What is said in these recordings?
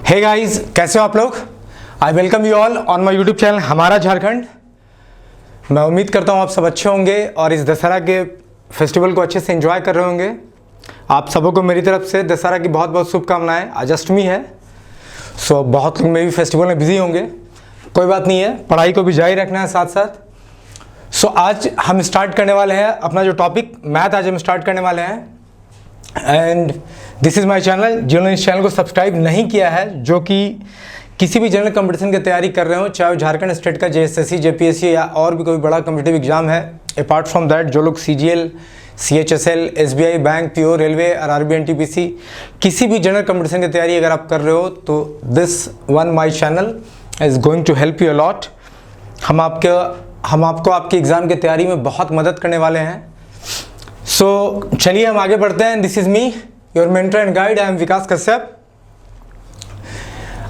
Hey guys, कैसे हो आप लोग। I welcome you all on my YouTube channel हमारा झारखंड। मैं उम्मीद करता हूँ आप सब अच्छे होंगे और इस दशहरा के फेस्टिवल को अच्छे से एंजॉय कर रहे होंगे। आप सबों को मेरी तरफ से दशहरा की बहुत बहुत शुभकामनाएं। आज अष्टमी है, सो बहुत लोग मे भी फेस्टिवल में बिजी होंगे। कोई बात नहीं है, पढ़ाई को भी जारी रखना है साथ साथ। सो आज हम स्टार्ट करने वाले हैं अपना जो टॉपिक मैथ, आज हम स्टार्ट करने वाले हैं। And this is my channel. जिन्होंने इस चैनल को सब्सक्राइब नहीं किया है, जो कि किसी भी जनरल कंपटीशन की तैयारी कर रहे हो, चाहे वो झारखंड स्टेट का जेएसएससी, जेपीएससी या और भी कोई बड़ा कम्पिटिटिव एग्जाम है, अपार्ट फ्रॉम दैट जो लोग CGL, CHSL, SBI, bank, PO, railway, RRB, NTPC, किसी भी जनरल कंपटीशन की तैयारी अगर आप कर रहे हो तो this one my channel is going to help you a lot. हम आपको आपकी एग्ज़ाम की तैयारी में बहुत मदद करने वाले हैं। सो चलिए हम आगे बढ़ते हैं। This is me your mentor and guide, I am Vikas Kashyap.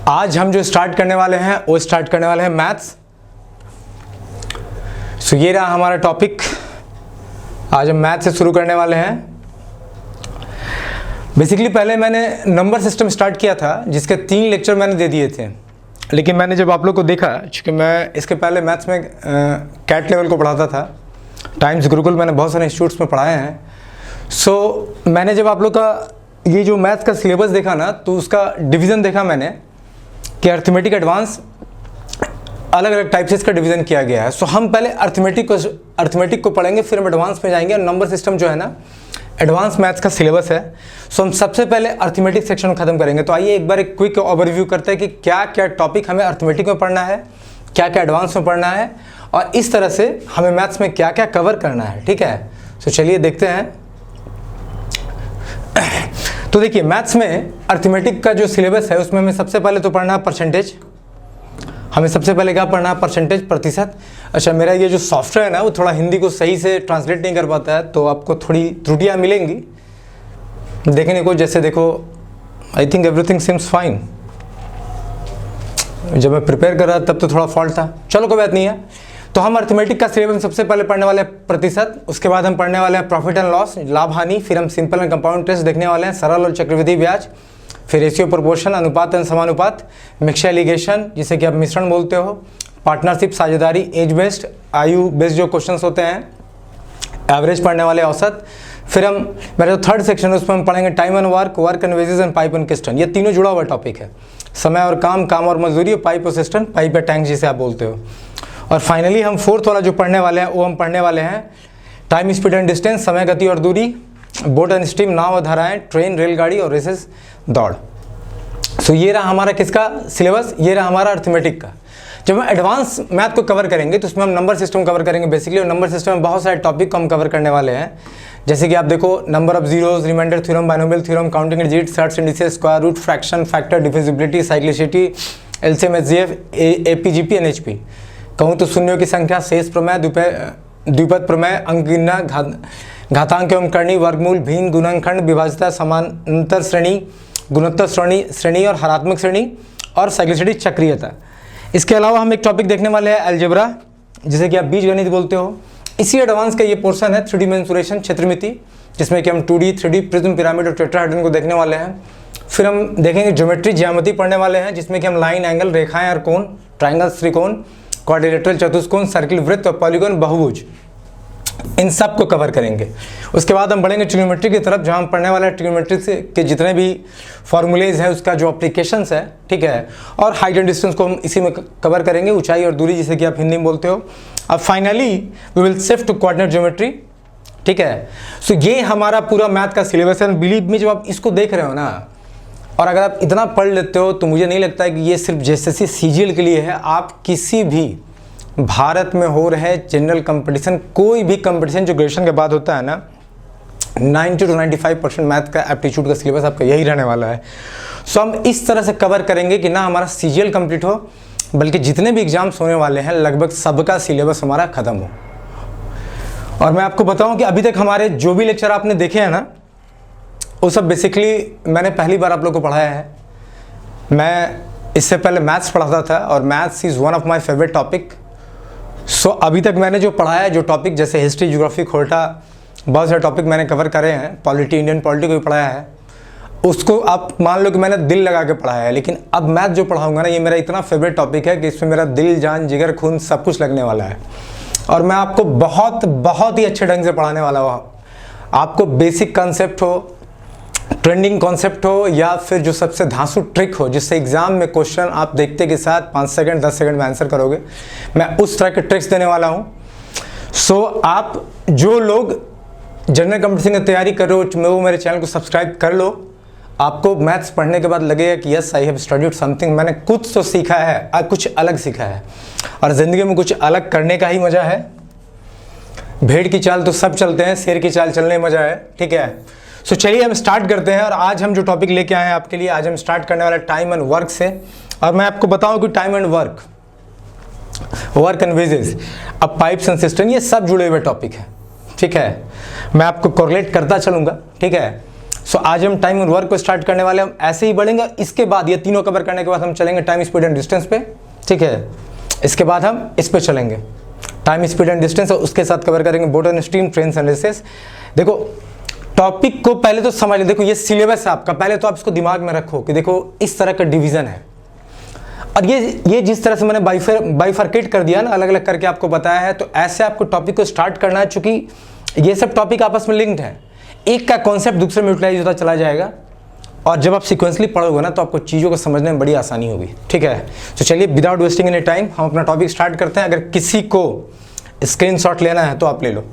आज हम जो स्टार्ट करने वाले हैं वो स्टार्ट करने वाले हैं मैथ्स। सो ये रहा हमारा टॉपिक। आज हम मैथ से शुरू करने वाले हैं। बेसिकली पहले मैंने नंबर सिस्टम स्टार्ट किया था, जिसके 3 लेक्चर मैंने दे दिए थे। लेकिन मैंने जब आप लोग को देखा, क्योंकि मैं इसके पहले मैथ्स में कैट लेवल को पढ़ाता था, टाइम्स गुरुकुल मैंने बहुत सारे इंस्टीट्यूट्स में पढ़ाए हैं। सो मैंने जब आप लोग का ये जो मैथ्स का सिलेबस देखा ना, तो उसका डिवीज़न देखा मैंने कि अर्थमेटिक एडवांस अलग अलग टाइप से इसका डिवीज़न किया गया है। सो हम पहले अर्थमेटिक को पढ़ेंगे, फिर हम एडवांस में जाएंगे। और नंबर सिस्टम जो है ना, एडवांस मैथ्स का सिलेबस है। सो हम सबसे पहले अर्थमेटिक सेक्शन खत्म करेंगे। तो आइए एक बार एक क्विक ओवरव्यू करते हैं कि क्या क्या टॉपिक हमें अर्थमेटिक में पढ़ना है, क्या क्या एडवांस में पढ़ना है, और इस तरह से हमें मैथ्स में क्या क्या कवर करना है। ठीक है, सो चलिए देखते हैं। तो देखिए, मैथ्स में अर्थमेटिक का जो सिलेबस है उसमें हमें सबसे पहले तो पढ़ना है परसेंटेज। हमें सबसे पहले क्या पढ़ना है? परसेंटेज, प्रतिशत। अच्छा, मेरा ये जो सॉफ्टवेयर है ना, वो थोड़ा हिंदी को सही से ट्रांसलेट नहीं कर पाता है, तो आपको थोड़ी त्रुटियाँ मिलेंगी देखने को। जैसे देखो, I think everything seems fine. जब मैं प्रिपेयर कर रहा तब तो थोड़ा फॉल्ट था। चलो कोई बात नहीं है। तो हम अर्थमेटिक का सिलेबस सबसे पहले पढ़ने वाले हैं प्रतिशत, उसके बाद हम पढ़ने वाले हैं प्रॉफिट एंड लॉस, लाभ हानि, फिर हम सिंपल एंड कंपाउंड इंटरेस्ट देखने वाले हैं, सरल और चक्रवृद्धि ब्याज, फिर रेशियो प्रोपोर्शन, अनुपात एंड समानुपात, मिक्सचर एलिगेशन जिसे कि आप मिश्रण बोलते हो, पार्टनरशिप, साझेदारी, एज बेस्ड, आयु बेस्ड जो क्वेश्चंस होते हैं, एवरेज पढ़ने वाले, औसत। फिर हम मेरा जो थर्ड सेक्शन है उसमें हम पढ़ेंगे time and work, work and wages and pipe and किस्टन। ये तीनों जुड़ा हुआ टॉपिक है, समय और काम, काम और मजदूरी, और पाइप और सिस्टम, पाइप या टैंक जिसे आप बोलते हो। और फाइनली हम फोर्थ वाला जो पढ़ने वाले हैं वो हम पढ़ने वाले हैं टाइम, स्पीड एंड डिस्टेंस, समय, गति और दूरी, बोट एंड स्टीम, नाव और धाराएं, ट्रेन, रेलगाड़ी और रेसेस, दौड़। सो ये रहा हमारा किसका सिलेबस, ये रहा हमारा अर्थमेटिक का। जब हम एडवांस मैथ को कवर करेंगे तो उसमें हम नंबर सिस्टम कवर करेंगे बेसिकली। और नंबर सिस्टम में बहुत सारे टॉपिक को हम कवर करने वाले हैं, जैसे कि आप देखो, number of zeros, remainder theorem, binomial theorem, counting digit, search indices, square root, fraction, factor, divisibility, cyclicity, LCM, HCF, AP GP, and HP. कहूँ तो शून्यों की संख्या, शेष प्रमेय, द्विपद प्रमेय, अंक गिनना, घातांक एवं करणी, वर्गमूल, भिन्न, गुणनखंड, विभाज्यता, समांतर श्रेणी, गुणोत्तर श्रेणी और हरात्मक श्रेणी, और साइक्लिसिटी, चक्रीयता। इसके अलावा हम एक टॉपिक देखने वाले हैं अलजेब्रा, जिसे कि आप बीजगणित बोलते हो। इसी एडवांस का ये पोर्शन है 3D मेंसुरेशन, क्षेत्रमिति, जिसमें कि हम 2D, 3D, प्रिज्म, पिरामिड और टेट्राहेड्रन को देखने वाले हैं। फिर हम देखेंगे ज्योमेट्री, ज्यामिति पढ़ने वाले हैं, जिसमें कि हम लाइन, एंगल, रेखाएं और कोण, ट्राइंगल, त्रिकोण, क्वाड्रिलेटरल, चतुष्कोण, सर्किल, वृत्त और पॉलीगॉन, बहुभुज, इन सब को कवर करेंगे। उसके बाद हम बढ़ेंगे ट्रिग्नोमेट्री की तरफ, जहां हम पढ़ने वाले हैं ट्रिग्नोमेट्री से के जितने भी फॉर्मूलेज है उसका जो एप्लीकेशंस है, ठीक है। और हाइट एंड डिस्टेंस को हम इसी में कवर करेंगे, ऊंचाई और दूरी जिसे कि आप हिंदी में बोलते हो। अब finally we will shift to coordinate geometry, ठीक है। सो ये हमारा पूरा मैथ का सिलेबस है। बिलीव मी, जब आप इसको देख रहे हो ना, और अगर आप इतना पढ़ लेते हो, तो मुझे नहीं लगता है कि ये सिर्फ जेएसएससी सीजीएल के लिए है। आप किसी भी भारत में हो रहे जनरल कंपटीशन, कोई भी कंपटीशन जो ग्रेजुएशन के बाद होता है ना, 90 to 95% मैथ का एप्टीट्यूड का सिलेबस आपका यही रहने वाला है। सो हम इस तरह से कवर करेंगे कि ना हमारा सीजीएल कंप्लीट हो, बल्कि जितने भी एग्जाम्स होने वाले हैं लगभग सबका सिलेबस हमारा ख़त्म हो। और मैं आपको बताऊं कि अभी तक हमारे जो भी लेक्चर आपने देखे हैं ना, वो सब बेसिकली मैंने पहली बार आप लोग को पढ़ाया है। मैं इससे पहले मैथ्स पढ़ाता था, और maths is one of my favourite topic. So अभी तक मैंने जो पढ़ाया है, जो टॉपिक जैसे हिस्ट्री, ज्योग्राफी, खोटा, बहुत सारे टॉपिक मैंने कवर करे हैं, पॉलिटी, इंडियन पॉलिटी को भी पढ़ाया है। उसको आप मान लो कि मैंने दिल लगा के पढ़ाया है, लेकिन अब मैथ जो पढ़ाऊंगा ना, ये मेरा इतना फेवरेट टॉपिक है कि इसमें मेरा दिल, जान, जिगर, खून सब कुछ लगने वाला है। और मैं आपको बहुत बहुत ही अच्छे ढंग से पढ़ाने वाला हूँ। आपको बेसिक कॉन्सेप्ट हो, ट्रेंडिंग कॉन्सेप्ट हो, या फिर जो सबसे धांसू ट्रिक हो जिससे एग्जाम में क्वेश्चन आप देखते के साथ 5 सेकंड 10 सेकंड में आंसर करोगे, मैं उस तरह के ट्रिक्स देने वाला हूँ। सो आप जो लोग जनरल कंपटीशन की तैयारी कर रहे हो, वो मेरे चैनल को सब्सक्राइब कर लो। आपको मैथ्स पढ़ने के बाद लगेगा कि yes I have studied something, मैंने कुछ तो सीखा है, कुछ अलग सीखा है। और ज़िंदगी में कुछ अलग करने का ही मज़ा है। भेड़ की चाल तो सब चलते हैं, शेर की चाल चलने में मज़ा है, ठीक है। सो चलिए हम स्टार्ट करते हैं। और आज हम जो टॉपिक लेके आए हैं आपके लिए, आज हम स्टार्ट करने वाले टाइम एंड वर्क से। और मैं आपको बताऊं कि time and work and wages, अब पाइप्स एंड सिस्टम, ये सब जुड़े हुए टॉपिक है, ठीक है। मैं आपको कोरिलेट करता चलूँगा, ठीक है। सो आज हम टाइम और वर्क को स्टार्ट करने वाले हैं, हम ऐसे ही बढ़ेंगे। इसके बाद ये तीनों कवर करने के बाद हम चलेंगे टाइम, स्पीड एंड डिस्टेंस पे, ठीक है। इसके बाद हम इस पे चलेंगे, टाइम, स्पीड एंड डिस्टेंस, और उसके साथ कवर करेंगे boat and stream, trains and races. देखो टॉपिक को पहले तो समझ लो, देखो ये सिलेबस है आपका, पहले तो आप इसको दिमाग में रखो कि देखो इस तरह का डिवीजन है। और ये जिस तरह से मैंने बाइफरकेट कर दिया ना, अलग अलग करके आपको बताया है, तो ऐसे आपको टॉपिक को स्टार्ट करना है। चूंकि ये सब टॉपिक आपस में लिंक्ड है, एक का कॉन्सेप्ट दूसरे में यूटिलाइज होता चला जाएगा। और जब आप सीक्वेंसली पढ़ोगे ना, तो आपको चीज़ों को समझने में बड़ी आसानी होगी, ठीक है। तो चलिए विदाउट वेस्टिंग एनी टाइम हम अपना टॉपिक स्टार्ट करते हैं। अगर किसी को स्क्रीनशॉट लेना है तो आप ले लो।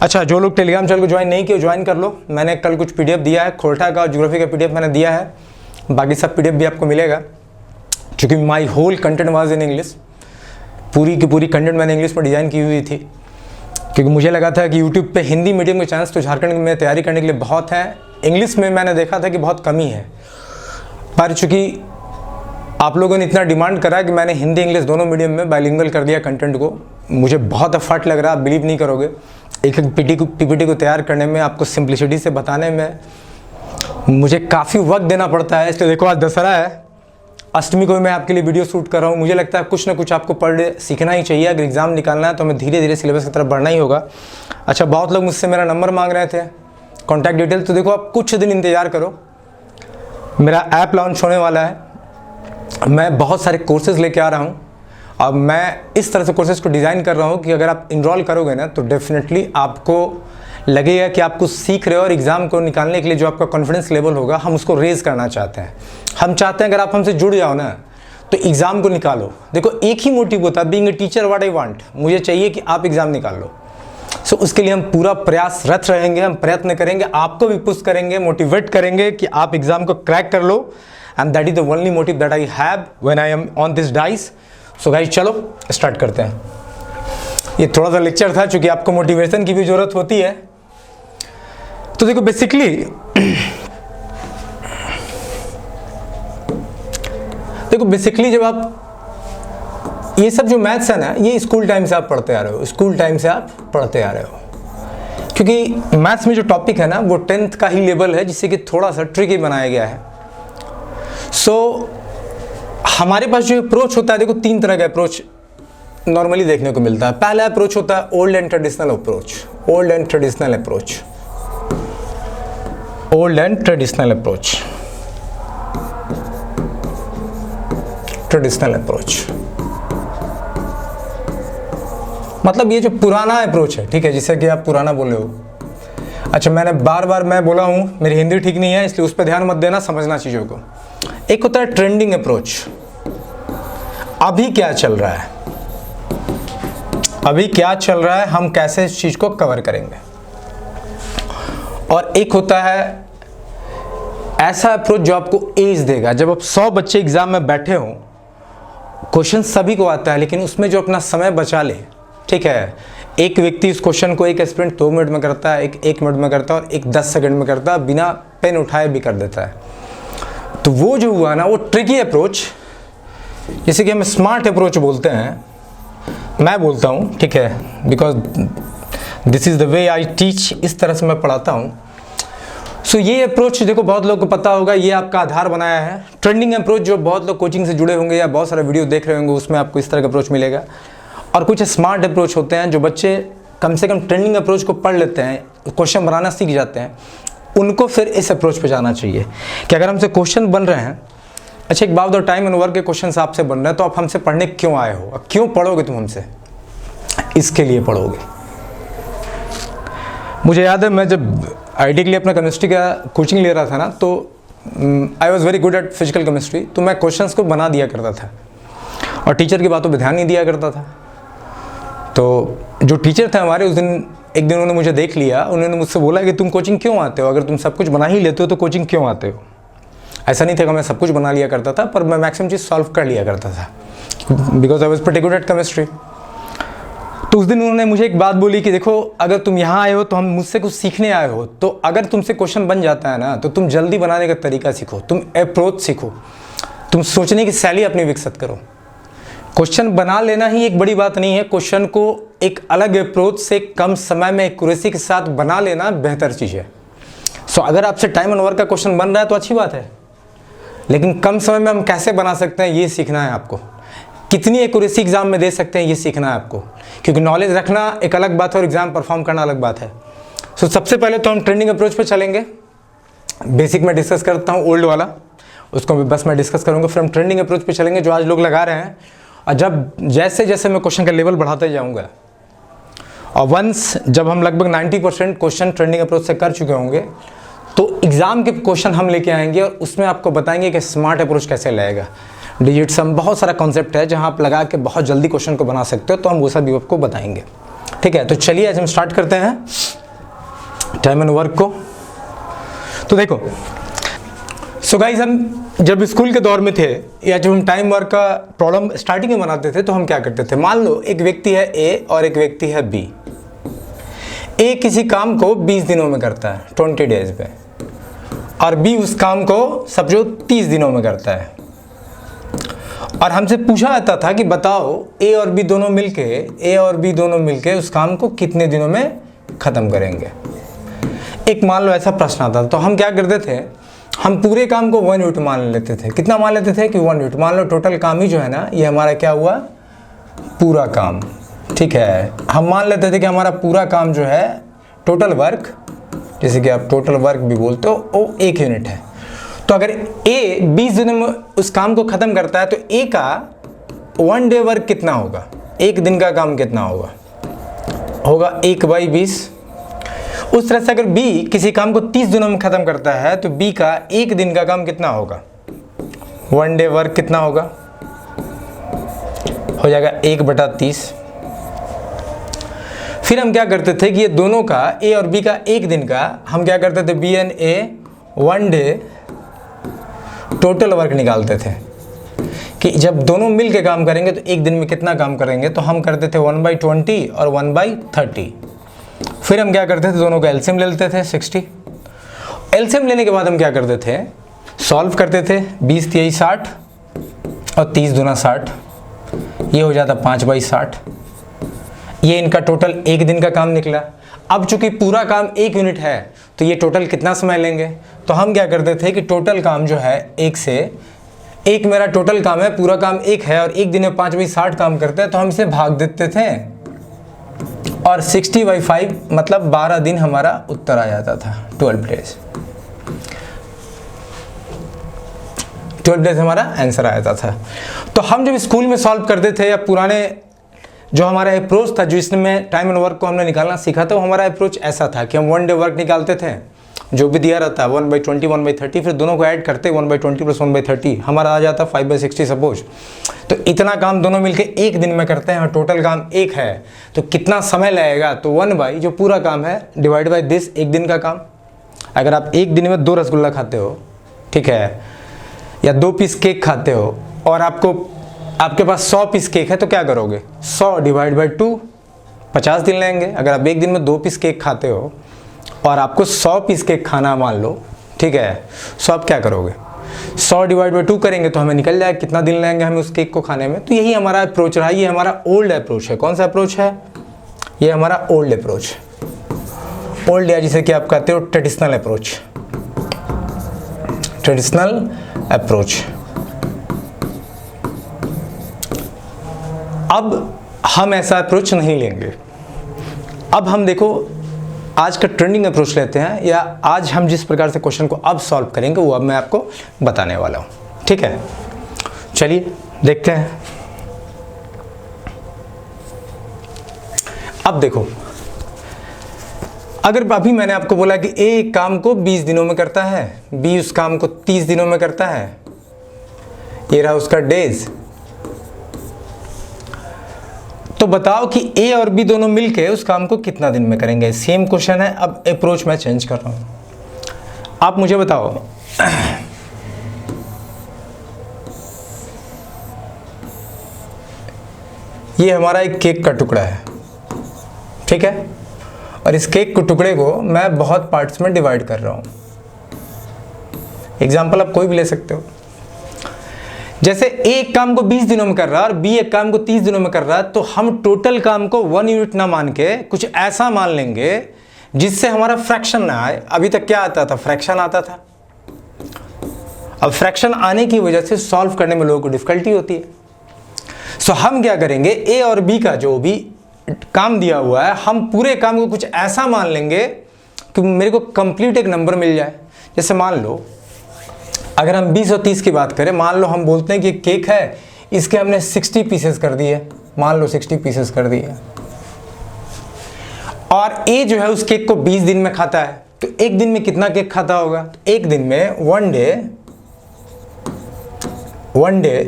अच्छा, जो लोग टेलीग्राम चैनल को ज्वाइन नहीं किए ज्वाइन कर लो। मैंने कल कुछ पीडीएफ दिया है, खोरठा का और ज्योग्राफी का पीडीएफ मैंने दिया है, बाकी सब पीडीएफ भी आपको मिलेगा। क्योंकि my whole content was in English, पूरी की पूरी कंटेंट मैंने इंग्लिश में डिज़ाइन की हुई थी, क्योंकि मुझे लगा था कि यूट्यूब पे हिंदी मीडियम के चांस तो झारखंड में तैयारी करने के लिए बहुत है, इंग्लिश में मैंने देखा था कि बहुत कमी है। पर चूँकि आप लोगों ने इतना डिमांड करा कि मैंने हिंदी इंग्लिश दोनों मीडियम में बाइलिंगुअल कर दिया कंटेंट को। मुझे बहुत एफर्ट लग रहा है, आप बिलीव नहीं करोगे। एक पीपीटी को तैयार करने में, आपको सिंप्लिसिटी से बताने में मुझे काफ़ी वक्त देना पड़ता है। इसलिए देखो आज दशहरा है, अष्टमी को भी मैं आपके लिए वीडियो शूट कर रहा हूँ। मुझे लगता है कुछ ना कुछ आपको पर डे सीखना ही चाहिए। अगर एग्जाम निकालना है तो हमें धीरे धीरे सिलेबस की तरफ बढ़ना ही होगा। अच्छा, बहुत लोग मुझसे मेरा नंबर मांग रहे थे, कॉन्टैक्ट डिटेल। तो देखो आप कुछ दिन इंतज़ार करो, मेरा ऐप लॉन्च होने वाला है, मैं बहुत सारे कोर्सेज़ लेके आ रहा हूँ। अब मैं इस तरह से कोर्सेज़ को डिज़ाइन कर रहा हूँ कि अगर आप इनरोल करोगे ना, तो डेफिनेटली आपको लगेगा कि आप कुछ सीख रहे हो। और एग्ज़ाम को निकालने के लिए जो आपका कॉन्फिडेंस लेवल होगा, हम उसको रेज़ करना चाहते हैं। हम चाहते हैं अगर आप हमसे जुड़ जाओ ना, तो एग्ज़ाम को निकालो। देखो एक ही मोटिव होता है, being a teacher what I want, मुझे चाहिए कि आप एग्ज़ाम निकाल लो। सो उसके लिए हम पूरा प्रयासरत रहेंगे, हम प्रयत्न करेंगे, आपको भी पुश करेंगे, मोटिवेट करेंगे कि आप एग्ज़ाम को क्रैक कर लो। And that is the only motive that I have when I am on this dais. So guys चलो स्टार्ट करते हैं। ये थोड़ा सा लेक्चर था, चूँकि आपको मोटिवेशन की भी ज़रूरत होती है। तो देखो बेसिकली जब आप ये सब जो मैथ्स है ना, ये स्कूल टाइम से आप पढ़ते आ रहे हो, क्योंकि मैथ्स में जो टॉपिक है ना, वो 10th का ही लेवल है, जिससे कि थोड़ा सा ट्रिकी बनाया गया है। सो हमारे पास जो अप्रोच होता है, देखो 3 तरह का अप्रोच नॉर्मली देखने को मिलता है। पहला अप्रोच होता है ओल्ड एंड ट्रेडिशनल अप्रोच, मतलब ये जो पुराना अप्रोच है, ठीक है, जिसे कि आप पुराना बोले हो। अच्छा, मैंने बार बार मैं बोला हूँ, मेरी हिंदी ठीक नहीं है, इसलिए उस पर ध्यान मत देना, समझना चीज़ों को। एक होता है ट्रेंडिंग अप्रोच, अभी क्या चल रहा है, हम कैसे इस चीज़ को कवर करेंगे। और एक होता है ऐसा अप्रोच जो आपको एज देगा। जब आप 100 बच्चे एग्जाम में बैठे हों, क्वेश्चन सभी को आता है, लेकिन उसमें जो अपना समय बचा ले, ठीक है, एक व्यक्ति इस क्वेश्चन को एक एस्पिरेंट 2 मिनट में करता है, एक मिनट में करता है, और एक 10 सेकंड में करता है, बिना पेन उठाए भी कर देता है। तो वो जो हुआ ना, वो ट्रिकी अप्रोच, जिसे कि हम स्मार्ट अप्रोच बोलते हैं, मैं बोलता हूँ, ठीक है, because this is the way I teach, इस तरह से मैं पढ़ाता हूँ। सो ये अप्रोच देखो बहुत लोगों को पता होगा, ये आपका आधार बनाया है। ट्रेंडिंग अप्रोच जो बहुत लोग कोचिंग से जुड़े होंगे या बहुत सारे वीडियो देख रहे होंगे, उसमें आपको इस तरह का अप्रोच मिलेगा। और कुछ स्मार्ट अप्रोच होते हैं, जो बच्चे कम से कम ट्रेंडिंग अप्रोच को पढ़ लेते हैं, क्वेश्चन बनाना सीख जाते हैं, उनको फिर इस अप्रोच पे जाना चाहिए कि अगर हमसे क्वेश्चन बन रहे हैं, अच्छा एक बात बताओ, टाइम एंड वर्क के क्वेश्चन आपसे बन रहे हैं तो आप हमसे पढ़ने क्यों आए हो? क्यों पढ़ोगे तुम हमसे? इसके लिए पढ़ोगे। मुझे याद है मैं जब आईटी के लिए अपना केमिस्ट्री का कोचिंग ले रहा था ना, तो I was very good at physical chemistry, तो मैं क्वेश्चंस को बना दिया करता था और टीचर की बातों पे ध्यान नहीं दिया करता था। तो जो टीचर थे हमारे, उस दिन एक दिन उन्होंने मुझे देख लिया, उन्होंने मुझसे बोला कि तुम कोचिंग क्यों आते हो? अगर तुम सब कुछ बना ही लेते हो तो कोचिंग क्यों आते हो? ऐसा नहीं था कि मैं सब कुछ बना लिया करता था, पर मैं मैक्सिमम चीज़ सॉल्व कर लिया करता था, because I was pretty good at chemistry. तो उस दिन उन्होंने मुझे एक बात बोली कि देखो, अगर तुम यहाँ आए हो तो हम मुझसे कुछ सीखने आए हो, तो अगर तुमसे क्वेश्चन बन जाता है ना, तो तुम जल्दी बनाने का तरीका सीखो, तुम अप्रोच सीखो, तुम सोचने की शैली अपनी विकसित करो। क्वेश्चन बना लेना ही एक बड़ी बात नहीं है, क्वेश्चन को एक अलग अप्रोच से कम समय में एक्यूरेसी के साथ बना लेना बेहतर चीज़ है। सो अगर आपसे टाइम एंड वर्क का क्वेश्चन बन रहा है तो अच्छी बात है, लेकिन कम समय में हम कैसे बना सकते हैं ये सीखना है आपको। कितनी एक्यूरेसी एग्जाम में दे सकते हैं ये सीखना है आपको, क्योंकि नॉलेज रखना एक अलग बात है और एग्जाम परफॉर्म करना अलग बात है। सो सबसे पहले तो हम ट्रेंडिंग अप्रोच पे चलेंगे। बेसिक में डिस्कस करता हूँ ओल्ड वाला, उसको भी बस मैं डिस्कस करूँगा। फिर हम ट्रेंडिंग अप्रोच पे चलेंगे जो आज लोग लगा रहे हैं, और जब जैसे जैसे मैं क्वेश्चन का लेवल बढ़ाते जाऊँगा, और वंस जब हम लगभग 90% क्वेश्चन ट्रेंडिंग अप्रोच से कर चुके होंगे, तो एग्ज़ाम के क्वेश्चन हम लेके आएंगे और उसमें आपको बताएंगे कि स्मार्ट अप्रोच कैसे लगेगा। डिजिट सम, बहुत सारा कॉन्सेप्ट है जहां आप लगा के बहुत जल्दी क्वेश्चन को बना सकते हो, तो हम वो सब भी आपको बताएंगे। ठीक है, तो चलिए आज हम स्टार्ट करते हैं टाइम एंड वर्क को। तो देखो, सो गाइस, हम जब स्कूल के दौर में थे या जब हम टाइम वर्क का प्रॉब्लम स्टार्टिंग में बनाते थे, तो हम क्या करते थे? मान लो एक व्यक्ति है ए और एक व्यक्ति है बी। ए किसी काम को 20 दिनों में करता है, 20 डेज पे, और बी उस काम को समझो 30 दिनों में करता है। और हमसे पूछा जाता था कि बताओ ए और बी दोनों मिलके उस काम को कितने दिनों में ख़त्म करेंगे। एक मान लो ऐसा प्रश्न आता था, तो हम क्या करते थे? हम पूरे काम को 1 यूनिट मान लेते थे। कितना मान लेते थे? कि 1 यूनिट। मान लो टोटल काम ही जो है ना, ये हमारा क्या हुआ? पूरा काम। ठीक है, हम मान लेते थे कि हमारा पूरा काम जो है, टोटल वर्क, जैसे कि आप टोटल वर्क भी बोलते हो, वो 1 यूनिट है। तो अगर ए 20 दिनों में उस काम को ख़त्म करता है, तो ए का 1 डे वर्क कितना होगा? 1 दिन का काम कितना होगा? 1/20। उस तरह से अगर बी किसी काम को 30 दिनों में ख़त्म करता है, तो बी का 1 दिन का काम कितना होगा? 1 डे वर्क कितना होगा? हो जाएगा 1/30। फिर हम क्या करते थे कि ये दोनों का, ए और बी का 1 दिन का, हम क्या करते थे? B and A 1 day total work निकालते थे कि जब दोनों मिल के काम करेंगे तो 1 दिन में कितना काम करेंगे। तो हम करते थे 1/20 और 1/30। फिर हम क्या करते थे? दोनों का एलसीएम ले लेते थे 60। एलसीएम लेने के बाद हम क्या करते थे? सॉल्व करते थे। 20 × 3 = 60 और 30 × 2 = 60, ये हो जाता 5/60। ये इनका टोटल 1 दिन का काम निकला। अब चूंकि पूरा काम 1 यूनिट है, तो ये टोटल कितना समय लेंगे? तो हम क्या करते थे कि टोटल काम जो है 1 से 1 मेरा टोटल काम है, पूरा काम 1 है, और 1 दिन में 5/60 काम करते हैं, तो हम इसे भाग देते थे, और 60/5 मतलब 12 दिन हमारा उत्तर आ जाता था। 12 डेज, 12 डेज हमारा आंसर आ जाता था। तो हम जब स्कूल में सॉल्व करते थे, या पुराने जो हमारा अप्रोच था, जो इसमें टाइम एंड वर्क को हमने निकालना सीखा था, वो हमारा अप्रोच ऐसा था कि हम 1 डे वर्क निकालते थे, जो भी दिया रहता है 1/20 1/30, फिर दोनों को ऐड करते 1/20 + 1/30, हमारा आ जाता 5/60 सपोज। तो इतना काम दोनों मिलके 1 दिन में करते हैं, और टोटल काम 1 है, तो कितना समय लगेगा? तो 1/ जो पूरा काम है डिवाइड बाई दिस 1 दिन का काम। अगर आप 1 दिन में 2 रसगुल्ला खाते हो, ठीक है, या 2 पीस केक खाते हो, और आपके पास 100 पीस केक है, तो क्या करोगे? 100 डिवाइड बाई 2, 50 दिन लेंगे। अगर आप 1 दिन में 2 पीस केक खाते हो और आपको 100 पीस केक खाना मान लो, ठीक है, सो आप क्या करोगे? 100 डिवाइड बाई 2 करेंगे तो हमें निकल जाएगा कितना दिन लेंगे हमें उस केक को खाने में। तो यही हमारा अप्रोच रहा, ये हमारा ओल्ड अप्रोच है। कौन सा अप्रोच है? ये हमारा ओल्ड अप्रोच, ओल्ड, या जिसे कि आप कहते हो ट्रेडिशनल अप्रोच, ट्रेडिशनल अप्रोच। अब हम ऐसा अप्रोच नहीं लेंगे। अब हम देखो आज का ट्रेंडिंग अप्रोच लेते हैं, या आज हम जिस प्रकार से क्वेश्चन को अब सॉल्व करेंगे वो अब मैं आपको बताने वाला हूँ। ठीक है, चलिए देखते हैं। अब देखो, अगर अभी मैंने आपको बोला कि ए एक काम को 20 दिनों में करता है, बी उस काम को 30 दिनों में करता है, ये रहा उसका डेज, तो बताओ कि ए और बी दोनों मिलके उस काम को कितना दिन में करेंगे। सेम क्वेश्चन है, अब अप्रोच मैं चेंज कर रहा हूं। आप मुझे बताओ, ये हमारा एक केक का टुकड़ा है, ठीक है, और इस केक के टुकड़े को मैं बहुत पार्ट्स में डिवाइड कर रहा हूं। एग्जाम्पल आप कोई भी ले सकते हो। जैसे ए एक काम को 20 दिनों में कर रहा है और बी एक काम को 30 दिनों में कर रहा है, तो हम टोटल काम को 1 यूनिट ना मान के कुछ ऐसा मान लेंगे जिससे हमारा फ्रैक्शन ना आए। अभी तक क्या आता था? फ्रैक्शन आता था। अब फ्रैक्शन आने की वजह से सॉल्व करने में लोगों को डिफिकल्टी होती है। सो हम क्या करेंगे, ए और बी का जो भी काम दिया हुआ है, हम पूरे काम को कुछ ऐसा मान लेंगे कि मेरे को कंप्लीट एक नंबर मिल जाए। जैसे मान लो, अगर हम 20 और 30 की बात करें, मान लो हम बोलते हैं कि केक है, इसके हमने 60 पीसेस कर दिए, मान लो 60 पीसेस कर दिए, और ए जो है उस केक को 20 दिन में खाता है, तो एक दिन में कितना केक खाता होगा? एक दिन में वन डे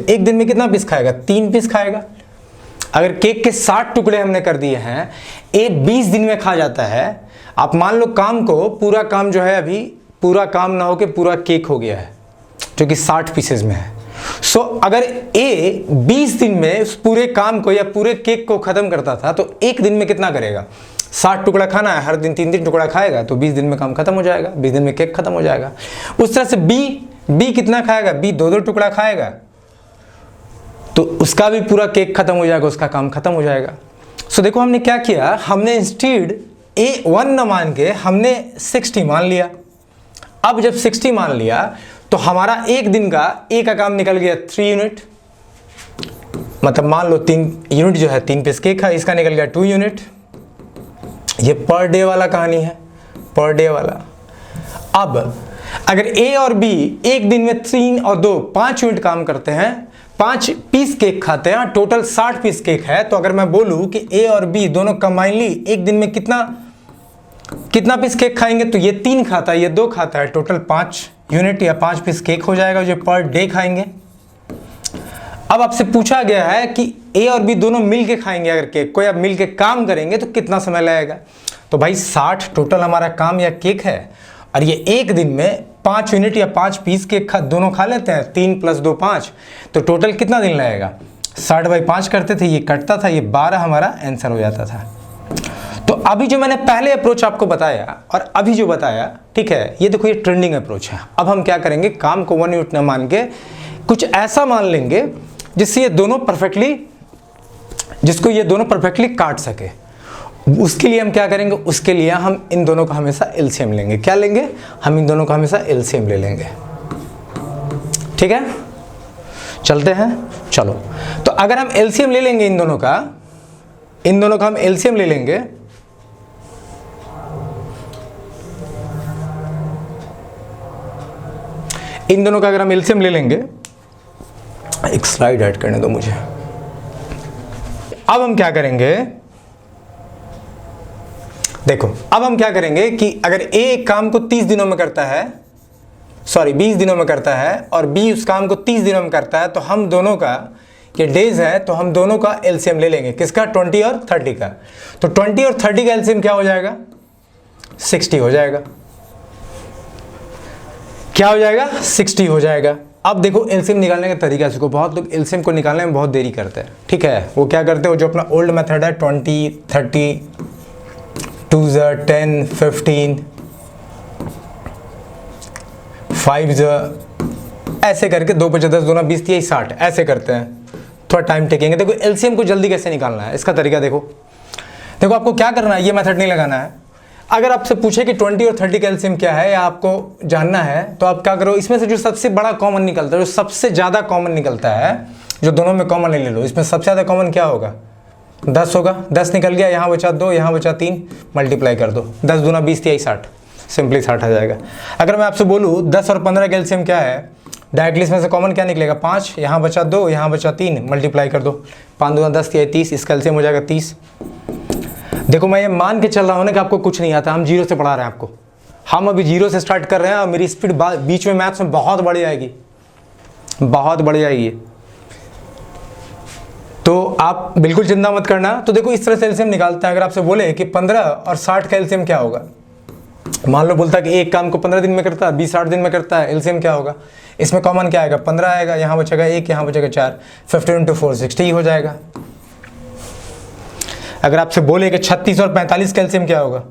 एक दिन में कितना पीस खाएगा? 3 पीस खाएगा। अगर केक के 60 टुकड़े हमने कर दिए हैं, ए 20 दिन में खा जाता है। आप मान लो काम को, पूरा काम जो है अभी पूरा काम ना हो के पूरा केक हो गया है जो कि 60 पीसेज में है। सो अगर ए 20 दिन में उस पूरे काम को या पूरे केक को खत्म करता था, तो एक दिन में कितना करेगा? 60 टुकड़ा खाना है, हर दिन 3-3 टुकड़ा खाएगा, तो 20 दिन में काम खत्म हो जाएगा, 20 दिन में केक खत्म हो जाएगा। उस तरह से बी कितना खाएगा? बी 2-2 टुकड़ा खाएगा, तो उसका भी पूरा केक खत्म हो जाएगा, उसका काम खत्म हो जाएगा। सो देखो हमने क्या किया, हमने इंस्टेड ए 1 न मान के हमने 60 मान लिया। अब जब 60 मान लिया तो हमारा एक दिन का ए का काम निकल गया 3 यूनिट, मतलब मान लो 3 यूनिट जो है 3 पीस केक है, इसका निकल गया 2 यूनिट। ये पर डे वाला कहानी है, पर डे वाला। अब अगर ए और बी एक दिन में 3 और 2 5 यूनिट काम करते हैं, 5 पीस केक खाते हैं, टोटल 60 पीस केक है, तो अगर मैं बोलूं कि ए और बी दोनों कंबाइनली एक दिन में कितना पीस केक खाएंगे, तो ये 3 खाता है, ये 2 खाता है, टोटल 5 यूनिट या 5 पीस केक हो जाएगा जो पर डे खाएंगे। अब आपसे पूछा गया है कि ए और बी दोनों मिलके खाएंगे अगर केक को, या मिलके काम करेंगे तो कितना समय लगेगा। तो भाई 60 टोटल हमारा काम या केक है, और ये एक दिन में 5 यूनिट या 5 पीस केक दोनों खा लेते हैं, 3 + 2 5, तो टोटल कितना दिन लगेगा? 60/5 करते थे, ये कटता था, ये 12 हमारा आंसर हो जाता था। तो अभी जो मैंने पहले अप्रोच आपको बताया और अभी जो बताया, ठीक है, ये देखो ये ट्रेंडिंग अप्रोच है। अब हम क्या करेंगे, काम को 1 यूनिट न मान के कुछ ऐसा मान लेंगे जिसको ये दोनों परफेक्टली काट सके। उसके लिए हम क्या करेंगे, उसके लिए हम इन दोनों का हमेशा एलसीएम लेंगे। क्या लेंगे? हम इन दोनों का हमेशा एलसीएम ले लेंगे। ठीक है, चलते हैं। चलो, तो अगर हम एलसीएम ले लेंगे इन दोनों का हम एलसीएम ले लेंगे, इन दोनों का अगर हम एलसीएम ले लेंगे, एक स्लाइड ऐड करने दो मुझे। अब हम क्या करेंगे, देखो अब हम क्या करेंगे कि अगर ए एक काम को 30 दिनों में करता है, 20 दिनों में करता है, और बी उस काम को 30 दिनों में करता है, तो हम दोनों का ये डेज है, तो हम दोनों का एलसीएम ले लेंगे। किसका? 20 और 30 का। तो 20 और 30 का एलसीएम क्या हो जाएगा? 60 हो जाएगा। क्या हो जाएगा? 60 हो जाएगा। अब देखो एलसीएम निकालने का तरीका सीखो। बहुत लोग एलसीएम को निकालने में बहुत देरी करते हैं, ठीक है। वो क्या करते हैं, जो अपना ओल्ड मेथड है 20, 30, 2 10, 15, 5 ऐसे करके 2 × 10, 2 × 20, 30, 60 ऐसे करते हैं। थोड़ा टाइम टेकेंगे। देखो एलसीएम को जल्दी कैसे निकालना है, इसका तरीका देखो। आपको क्या करना है, ये मेथड नहीं लगाना है। अगर आपसे पूछे कि 20 और 30 का एलसीएम क्या है, या आपको जानना है, तो आप क्या करो, इसमें से जो सबसे बड़ा कॉमन निकलता है, जो सबसे ज़्यादा कॉमन निकलता है, जो दोनों में कॉमन ले लो, इसमें सबसे ज़्यादा कॉमन क्या होगा? 10 होगा, 10 निकल गया, यहाँ बचा 2, यहाँ बचा 3, मल्टीप्लाई कर दो, 10 दूना 20 तिहाई 60, सिंपली 60 आ जाएगा। अगर मैं आपसे बोलूँ 10 और 15 का एलसीएम क्या है, डायरेक्टली इसमें से कॉमन क्या निकलेगा, 5, यहाँ बचा 2, यहाँ बचा 3, मल्टीप्लाई कर दो, 5 दूना 10 तिहाई 30, इसका एलसीएम हो जाएगा 30। देखो मैं ये मान के चल रहा हूँ ना कि आपको कुछ नहीं आता, हम जीरो से पढ़ा रहे हैं आपको, हम अभी जीरो से स्टार्ट कर रहे हैं और मेरी स्पीड बीच में मैथ्स में बहुत बढ़ जाएगी, बहुत बढ़ जाएगी, तो आप बिल्कुल चिंता मत करना। तो देखो इस तरह से एलसीएम निकालते हैं। अगर आपसे बोले कि 15 और 60 का एलसीएम क्या होगा, मान लो बोलता है कि एक काम को 15 दिन में करता है, 20 60 दिन में करता है, एलसीएम क्या होगा, इसमें कॉमन क्या आएगा, 15 आएगा, यहाँ बचेगा 1, यहाँ बचेगा 4, 15 × 4 60 हो जाएगा। अगर आपसे बोले कि 36 और 45 का एलसीएम क्या होगा,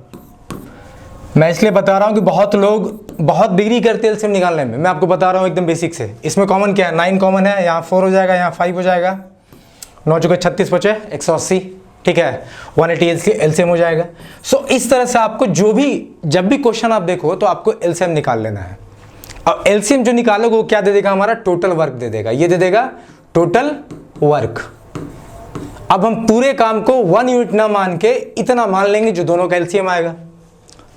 मैं इसलिए बता रहा हूँ कि बहुत लोग बहुत डिग्री करते हैं एलसीएम निकालने में, मैं आपको बता रहा हूँ एकदम बेसिक से। इसमें कॉमन क्या है, 9 कॉमन है, यहाँ 4 हो जाएगा, यहाँ 5 हो जाएगा, 9 चुके 36 बचे 180, ठीक है, 180 एलसीएम हो जाएगा। सो इस तरह से आपको जब भी क्वेश्चन आप देखो तो आपको एलसीएम निकाल लेना है। और एलसीएम जो निकालोगे वो क्या दे देगा, हमारा टोटल वर्क दे देगा, ये दे देगा टोटल वर्क। अब हम पूरे काम को 1 यूनिट ना मान के इतना मान लेंगे जो दोनों का एलसीएम आएगा,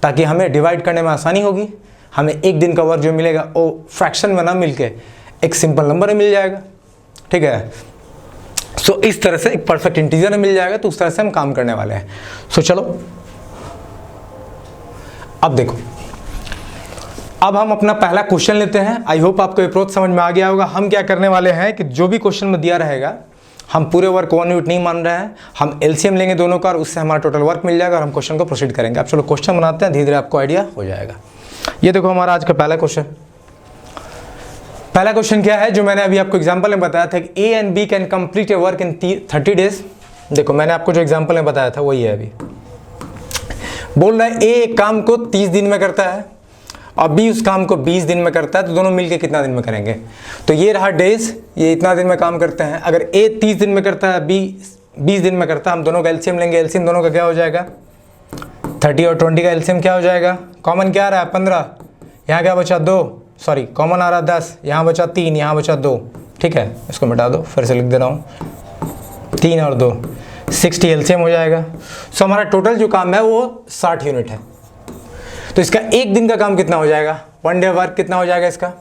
ताकि हमें डिवाइड करने में आसानी होगी। हमें एक दिन का वर्क जो मिलेगा वो फ्रैक्शन में ना मिलके एक सिंपल नंबर में मिल जाएगा, ठीक है। सो इस तरह से एक परफेक्ट इंटीजर में मिल जाएगा, तो उस तरह से हम काम करने वाले हैं। सो चलो अब देखो, अब हम अपना पहला क्वेश्चन लेते हैं। आई होप आपको अप्रोच समझ में आ गया होगा। हम क्या करने वाले हैं कि जो भी क्वेश्चन में दिया रहेगा, हम पूरे वर्क 1 यूनिट नहीं मान रहे हैं, हम एलसीएम लेंगे दोनों का और उससे हमारा टोटल वर्क मिल जाएगा और हम क्वेश्चन को प्रोसीड करेंगे। अब चलो क्वेश्चन बनाते हैं, धीरे धीरे आपको आइडिया हो जाएगा। ये देखो हमारा आज का पहला क्वेश्चन। पहला क्वेश्चन क्या है, जो मैंने अभी आपको एग्जांपल में बताया था कि A and B can complete a work in 30 days. देखो मैंने आपको जो एग्जांपल में बताया था वही है। अभी बोल रहा है ए एक काम को 30 दिन में करता है और बी उस काम को 20 दिन में करता है, तो दोनों मिलके कितना दिन में करेंगे। तो ये रहा डेज, ये इतना दिन में काम करते हैं। अगर ए 30 दिन में करता है, बी 20 दिन में करता है, हम दोनों का एलसीएम लेंगे। एलसीएम दोनों का क्या हो जाएगा, 30 और 20 का एलसीएम क्या हो जाएगा, कॉमन क्या आ रहा है 15, यहाँ क्या बचा 2, सॉरी कॉमन आ रहा है 10, यहाँ बचा 3, यहाँ बचा 2, ठीक है। इसको मिटा दो, फिर से लिख दे रहा हूँ, 3 और 2 60 एलसीएम हो जाएगा। सो हमारा टोटल जो काम है वो 60 यूनिट है। तो इसका एक दिन का काम कितना हो जाएगा, 1 डे वर्क कितना हो जाएगा इसका,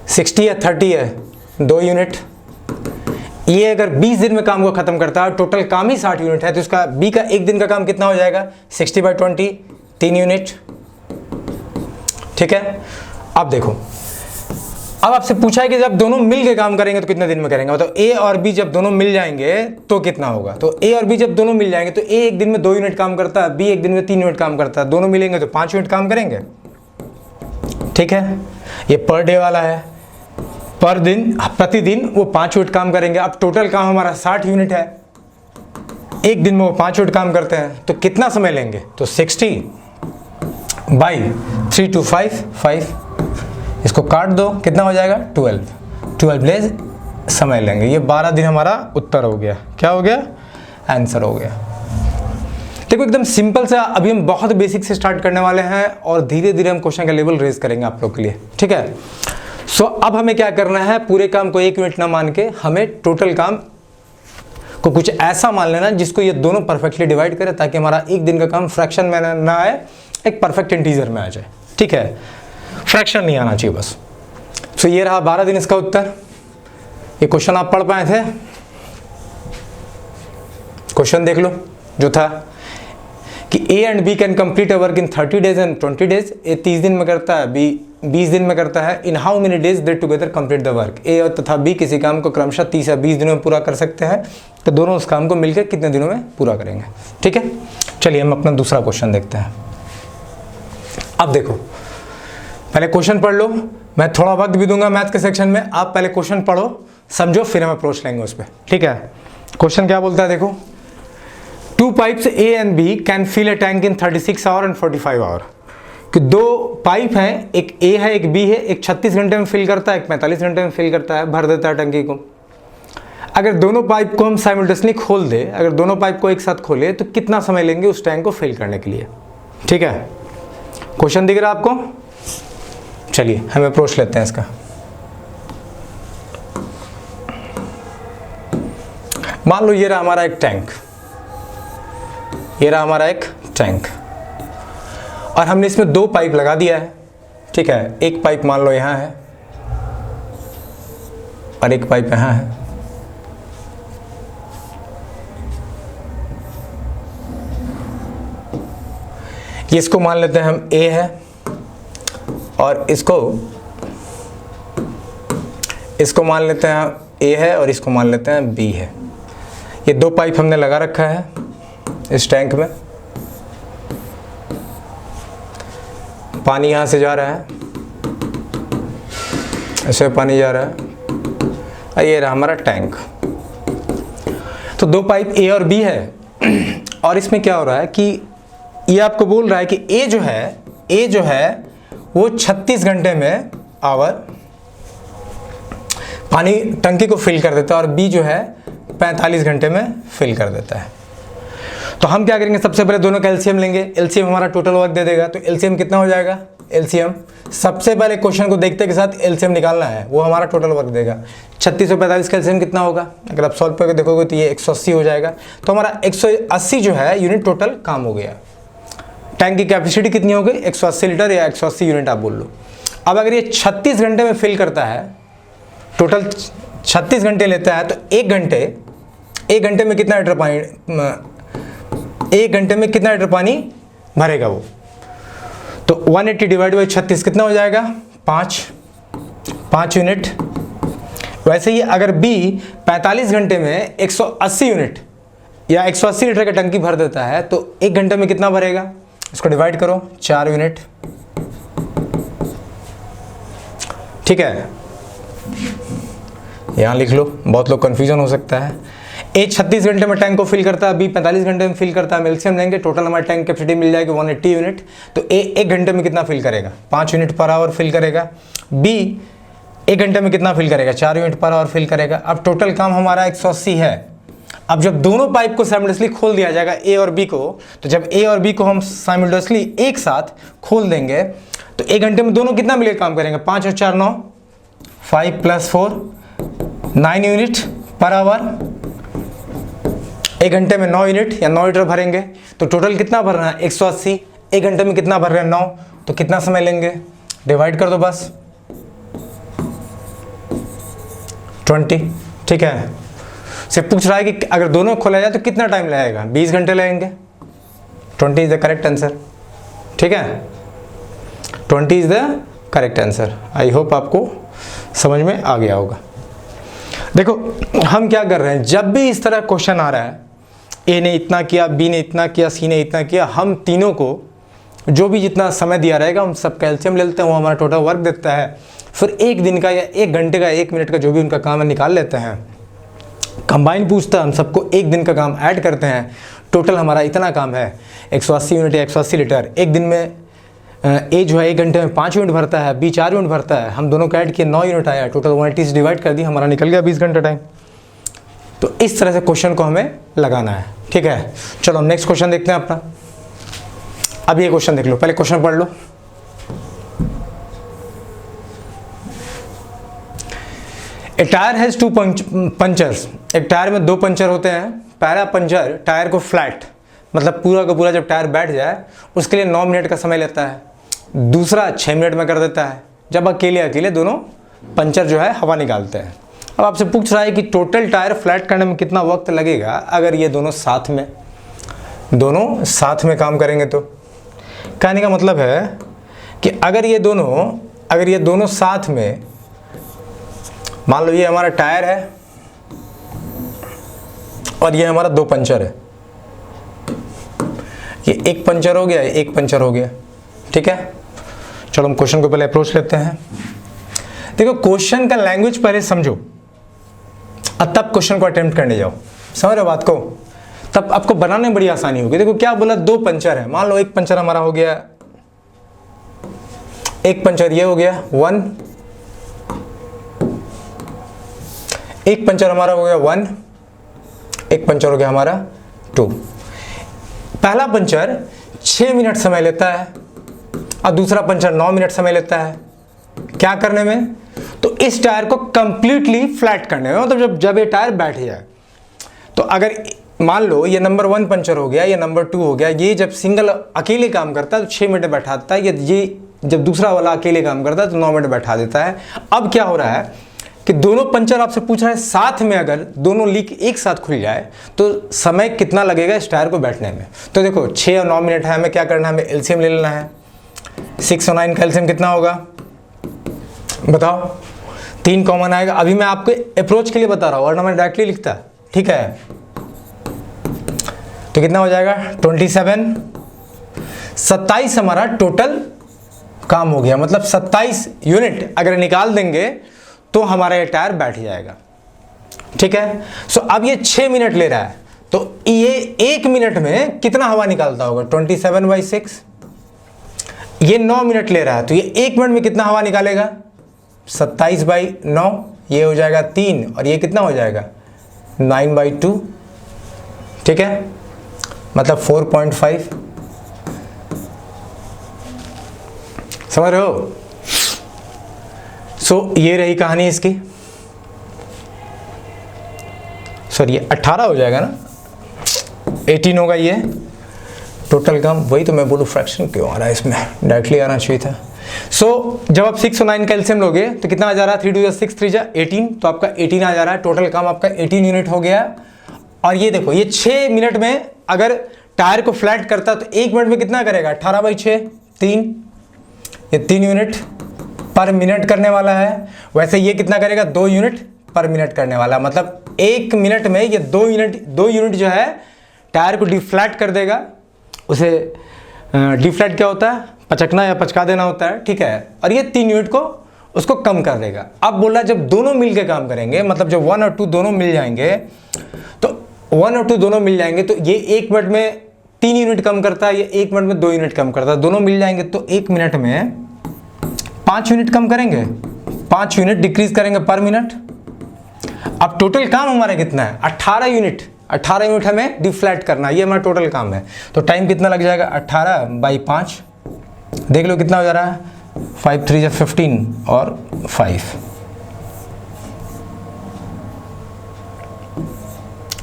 60 है 30 है 2 यूनिट। ये अगर 20 दिन में काम को खत्म करता है, टोटल काम ही 60 यूनिट है, तो इसका बी का एक दिन का काम कितना हो जाएगा, 60/20 3 यूनिट, ठीक है। अब देखो, अब आपसे पूछा है कि जब दोनों मिल के काम करेंगे तो कितने दिन में करेंगे, मतलब ए और बी जब दोनों मिल जाएंगे तो कितना होगा। तो ए और बी जब दोनों मिल जाएंगे तो ए एक दिन में 2 यूनिट काम करता है, बी एक दिन में 3 यूनिट काम करता है, दोनों मिलेंगे तो 5 यूनिट काम करेंगे, ठीक है। ये पर डे वाला है, पर दिन प्रतिदिन वो 5 यूनिट काम करेंगे। अब टोटल काम हमारा 60 यूनिट है, एक दिन में वो 5 यूनिट काम करते हैं, तो कितना समय लेंगे, तो 60/3 to 5 इसको काट दो, कितना हो जाएगा 12 डेज समय लेंगे। ये 12 दिन हमारा उत्तर हो गया, क्या हो गया, आंसर हो गया। देखो एकदम सिंपल सा, अभी हम बहुत बेसिक से स्टार्ट करने वाले हैं और धीरे धीरे हम क्वेश्चन का लेवल रेज करेंगे आप लोग के लिए, ठीक है। सो अब हमें क्या करना है, पूरे काम को 1 यूनिट ना मान के हमें टोटल काम को कुछ ऐसा मान लेना जिसको ये दोनों परफेक्टली डिवाइड करे, ताकि हमारा एक दिन का काम फ्रैक्शन में ना आए, एक परफेक्ट इंटीजर में आ जाए, ठीक है। फ्रैक्शन नहीं आना चाहिए बस। सो ये रहा 12 दिन इसका उत्तर। ये क्वेश्चन आप पढ़ पाए थे, क्वेश्चन देख लो जो था कि A and B can complete a work in 30 days and 20 days. A 30 दिन में करता है, बी 20 दिन में करता है। In how many days they together complete the work. A और तथा बी किसी काम को क्रमशः 30 या 20 दिनों में पूरा कर सकते हैं, तो दोनों उस काम को मिलकर कितने दिनों में पूरा करेंगे, ठीक है। चलिए हम अपना दूसरा क्वेश्चन देखते हैं। अब देखो, पहले क्वेश्चन पढ़ लो, मैं थोड़ा वक्त भी दूंगा मैथ के सेक्शन में, आप पहले क्वेश्चन पढ़ो समझो, फिर हम अप्रोच लेंगे उस पर, ठीक है। क्वेश्चन क्या बोलता है देखो, 2 pipes A and B can fill a tank in 36 hour and 45 hour. कि 2 पाइप हैं, एक ए है एक बी है, एक 36 घंटे में फिल करता है, एक 45 घंटे में फिल करता है, भर देता है टंकी को। अगर दोनों पाइप को हम साइमल्टेनियसली खोल दे, अगर दोनों पाइप को एक साथ खोले तो कितना समय लेंगे उस टैंक को फिल करने के लिए, ठीक है। क्वेश्चन दिख रहा है आपको, चलिए हम अप्रोच लेते हैं इसका। मान लो ये रहा हमारा एक टैंक, ये रहा हमारा एक टैंक, और हमने इसमें 2 पाइप लगा दिया है, ठीक है। एक पाइप मान लो यहाँ है और एक पाइप यहाँ है। ये इसको मान लेते हैं हम A है, और इसको मान लेते हैं A है, और इसको मान लेते हैं B है। ये 2 पाइप हमने लगा रखा है इस टैंक में। पानी यहाँ से जा रहा है, ऐसे पानी जा रहा है, और ये रहा हमारा टैंक। तो 2 पाइप A और B है, और इसमें क्या हो रहा है कि ये आपको बोल रहा है कि A जो है वो 36 घंटे में पानी टंकी को फिल कर देता है, और B जो है 45 घंटे में फिल कर देता है। तो हम क्या करेंगे, सबसे पहले दोनों का एलसीएम लेंगे। एलसीएम हमारा टोटल वर्क दे देगा, तो एलसीएम कितना हो जाएगा। एलसीएम सबसे पहले क्वेश्चन को देखते के साथ एलसीएम निकालना है, वो हमारा टोटल वर्क देगा। 36 और 45 का एलसीएम कितना होगा, अगर आप सॉल्व करके देखोगे तो ये 180 हो जाएगा। तो हमारा 180 जो है यूनिट टोटल काम हो गया। टैंक की कैपेसिटी कितनी हो गई, 180 लीटर या 180 यूनिट आप बोल लो। अब अगर ये 36 घंटे में फिल करता है, टोटल 36 घंटे लेता है, तो एक घंटे में कितना लीटर पानी, 1 घंटे में कितना लीटर पानी भरेगा वो। तो 180 डिवाइड बाई 36 कितना हो जाएगा, 5 यूनिट। वैसे ही अगर B 45 घंटे में 180 यूनिट या 180 लीटर का टंकी भर देता है, तो 1 घंटे में कितना भरेगा, इसको डिवाइड करो, 4 यूनिट, ठीक है। यहाँ लिख लो, बहुत लोग कंफ्यूजन हो सकता है। A 36 घंटे में टैंक को फिल करता है, B 45 घंटे में फिल करता है। एलसीएम लेंगे, टोटल हमारे टैंक कैपेसिटी मिल जाएगी 180 यूनिट। तो A 1 घंटे में कितना फिल करेगा, 5 यूनिट पर आवर फिल करेगा। B 1 घंटे में कितना फिल करेगा, 4 यूनिट पर आवर फिल करेगा। अब टोटल काम हमारा 180 है। अब जब दोनों पाइप को साइमल्टेनियसली खोल दिया जाएगा, A और B को, तो जब A और B को हम साइमल्टेनियसली एक साथ खोल देंगे, तो 1 घंटे में दोनों कितना मिलकर काम करेंगे, 5 और 4 9, 5 + 4 9 यूनिट पर आवर। 1 घंटे में 9 यूनिट या 9 लीटर भरेंगे, तो टोटल कितना भर रहा है, 180। 1 घंटे में कितना भर रहे हैं, 9, तो कितना समय लेंगे, डिवाइड कर दो बस, 20, ठीक है। से पूछ रहा है कि अगर दोनों खोला जाए तो कितना टाइम लगेगा, 20 घंटे लगेंगे। 20 इज द करेक्ट आंसर, ठीक है। 20 is the correct answer. I hope आपको समझ में आ गया होगा। देखो हम क्या कर रहे हैं, जब भी इस तरह क्वेश्चन आ रहा है, A ने इतना किया, B ने इतना किया, C ने इतना किया, हम तीनों को जो भी जितना समय दिया रहेगा हम सब कैल्शियम ले लेते हैं, वो हमारा टोटल वर्क देता है। फिर 1 दिन का या 1 घंटे का, 1 मिनट का जो भी उनका काम है निकाल लेते हैं। कंबाइन पूछता है, हम सबको 1 दिन का काम ऐड करते हैं, टोटल हमारा इतना काम है 180 यूनिट या 180 लीटर। 1 दिन में A जो है 1 घंटे में 5 यूनिट भरता है, B 4 यूनिट भरता है, हम दोनों का ऐड किए 9 यूनिट आया, टोटल 180 से डिवाइड कर दी, हमारा निकल गया 20 घंटा टाइम। तो इस तरह से क्वेश्चन को हमें लगाना है, ठीक है। चलो हम नेक्स्ट क्वेश्चन देखते हैं अपना। अब ये क्वेश्चन देख लो, पहले क्वेश्चन पढ़ लो। ए टायर हैज 2 पंचर्स, एक टायर में 2 पंचर होते हैं। पहला पंचर टायर को फ्लैट, मतलब पूरा का पूरा जब टायर बैठ जाए उसके लिए 9 मिनट का समय लेता है। दूसरा 6 मिनट में कर देता है, जब अकेले दोनों पंचर जो है हवा निकालते हैं। अब आपसे पूछ रहा है कि टोटल टायर फ्लैट करने में कितना वक्त लगेगा अगर ये दोनों साथ में काम करेंगे। तो कहने का मतलब है कि अगर ये दोनों साथ में, मान लो ये हमारा टायर है और ये हमारा 2 पंचर है, ये 1 पंचर हो गया, 1 पंचर हो गया, ठीक है। चलो हम क्वेश्चन को पहले अप्रोच लेते हैं। देखो क्वेश्चन का लैंग्वेज पहले समझो और तब क्वेश्चन को अटेम्प्ट करने जाओ, समझ रहे बात को, तब आपको बनाने में बड़ी आसानी होगी। देखो क्या बोला, 2 पंचर है, मान लो 1 पंचर हमारा हो गया, 1 पंचर ये हो गया 1, 1 पंचर हमारा हो गया 1, 1 पंचर हो गया हमारा 2। पहला पंचर 6 मिनट समय लेता है और दूसरा पंचर 9 मिनट समय लेता है। क्या करने में, तो इस टायर को कंप्लीटली फ्लैट करने में, मतलब जब ये टायर बैठ जाए तो अगर मान लो ये नंबर 1 पंचर हो गया, ये नंबर 2 हो गया, ये जब सिंगल अकेले काम करता है तो 6 मिनट बैठाता है, ये जब दूसरा वाला अकेले काम करता है तो 9 मिनट बैठा देता है। अब क्या हो रहा है कि दोनों पंचर आपसे पूछ रहा है साथ में, अगर दोनों लीक एक साथ खुल जाए तो समय कितना लगेगा इस टायर को बैठने में। तो देखो 6 और 9 मिनट है, हमें क्या करना है, हमें एलसीएम ले लेना है। 6 और 9 का एलसीएम कितना होगा बताओ। 3 कॉमन आएगा। अभी मैं आपको अप्रोच के लिए बता रहा हूँ वरना मैं डायरेक्टली लिखता, ठीक है। तो कितना हो जाएगा 27, 27 हमारा टोटल काम हो गया, मतलब 27 यूनिट अगर निकाल देंगे तो हमारा ये टायर बैठ जाएगा, ठीक है। सो अब ये 6 मिनट ले रहा है तो ये 1 मिनट में कितना हवा निकालता होगा 27/6। ये 9 मिनट ले रहा है तो ये 1 मिनट में कितना हवा निकालेगा 27/9, ये हो जाएगा 3 और ये कितना हो जाएगा 9/2, ठीक है, मतलब 4.5। समझ रहे हो। सो ये रही कहानी इसकी। सॉरी ये 18 हो जाएगा ना, 18 होगा ये टोटल काम। वही तो मैं बोलूँ फ्रैक्शन क्यों आ रहा है इसमें, डायरेक्टली आना चाहिए था। सो जब आप 6 और 9 का एलसीएम लोगे तो कितना आ जा रहा है 3 2 6 3 18, तो आपका 18 आ जा रहा है। टोटल काम आपका 18 यूनिट हो गया। और ये देखो ये 6 मिनट में अगर टायर को फ्लैट करता तो 1 मिनट में कितना करेगा 18/6, 3, ये 3 यूनिट पर मिनट करने वाला है। वैसे ये कितना करेगा 2 यूनिट पर मिनट करने वाला है, मतलब 1 मिनट में ये 2 यूनिट जो है टायर को डिफ्लैट कर देगा। उसे डिफ्लैट क्या होता है, पचकना या पचका देना होता है, ठीक है। और ये 3 यूनिट को उसको कम कर देगा। अब बोला जब दोनों मिल के काम करेंगे, मतलब जब 1 और 2 दोनों मिल जाएंगे, तो 1 और 2 दोनों मिल जाएंगे तो ये 1 मिनट में 3 यूनिट कम करता है, ये 1 मिनट में 2 यूनिट कम करता है। दोनों मिल जाएंगे तो 1 मिनट में 5 यूनिट कम करेंगे, 5 यूनिट डिक्रीज करेंगे पर मिनट। अब टोटल काम हमारा कितना है 18 यूनिट। 18 यूनिट हमें डिफ्लैट करना, ये हमारा टोटल काम है। तो टाइम कितना लग जाएगा 18/5, देख लो कितना हो जा रहा है 5 3 15 और 5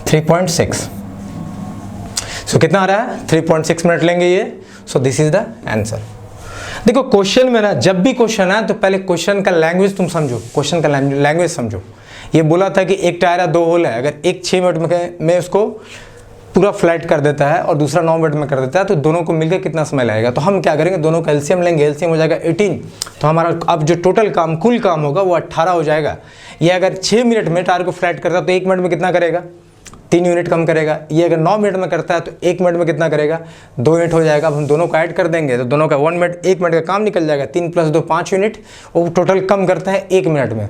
3.6। सो कितना आ रहा है 3.6 मिनट लेंगे ये। So this is the answer. देखो क्वेश्चन में ना, जब भी क्वेश्चन है तो पहले क्वेश्चन का लैंग्वेज तुम समझो, क्वेश्चन का लैंग्वेज समझो। ये बोला था कि एक टायर है 2 होल है, अगर एक 6 मिनट में उसको पूरा फ्लैट कर देता है और दूसरा 9 मिनट में कर देता है तो दोनों को मिलकर कितना समय लगेगा। तो हम क्या करेंगे, दोनों का एलसीएम लेंगे, एलसीएम हो जाएगा 18। तो हमारा अब जो टोटल काम कुल काम होगा वो 18 हो जाएगा। ये अगर 6 मिनट में टायर को फ्लैट करता है तो 1 मिनट में कितना करेगा 3 यूनिट कम करेगा। ये अगर 9 मिनट में करता है तो 1 मिनट में कितना करेगा 2 यूनिट हो जाएगा। अब हम दोनों को ऐड कर देंगे तो दोनों का 1 मिनट 1 मिनट का काम निकल जाएगा। 3 + 2 5 यूनिट, वो टोटल कम करता है 1 मिनट में।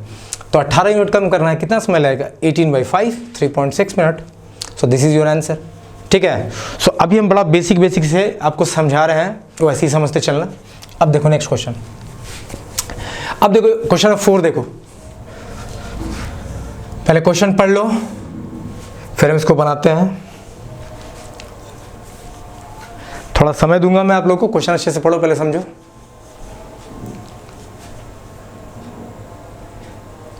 तो 18 यूनिट कम करना है, कितना समय लगेगा 18/5, 3.6 minute. So this is your answer, ठीक है। सो अभी हम बड़ा बेसिक से आपको समझा रहे हैं, तो ऐसे ही समझते चलना। अब देखो नेक्स्ट क्वेश्चन। अब देखो क्वेश्चन 4 देखो, पहले क्वेश्चन पढ़ लो फिर हम इसको बनाते हैं। थोड़ा समय दूंगा मैं आप लोगों को, क्वेश्चन अच्छे से पढ़ो, पहले समझो।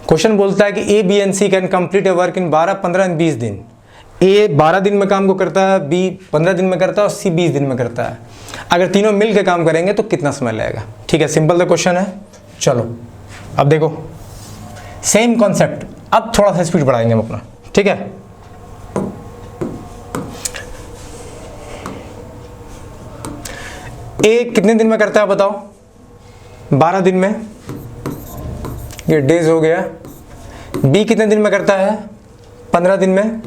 क्वेश्चन बोलता है कि A B and C can complete a work in 12, 15 and 20 दिन। ए 12 दिन में काम को करता है, बी 15 दिन में करता है और सी 20 दिन में करता है। अगर तीनों मिल के काम करेंगे तो कितना समय लगेगा, ठीक है। सिंपल सा क्वेश्चन है। चलो अब देखो सेम कॉन्सेप्ट, अब थोड़ा सा स्पीड बढ़ाएंगे हम अपना, ठीक है। ए कितने दिन में करता है बताओ 12 दिन में, ये डेज हो गया। बी कितने दिन में करता है 15 दिन में,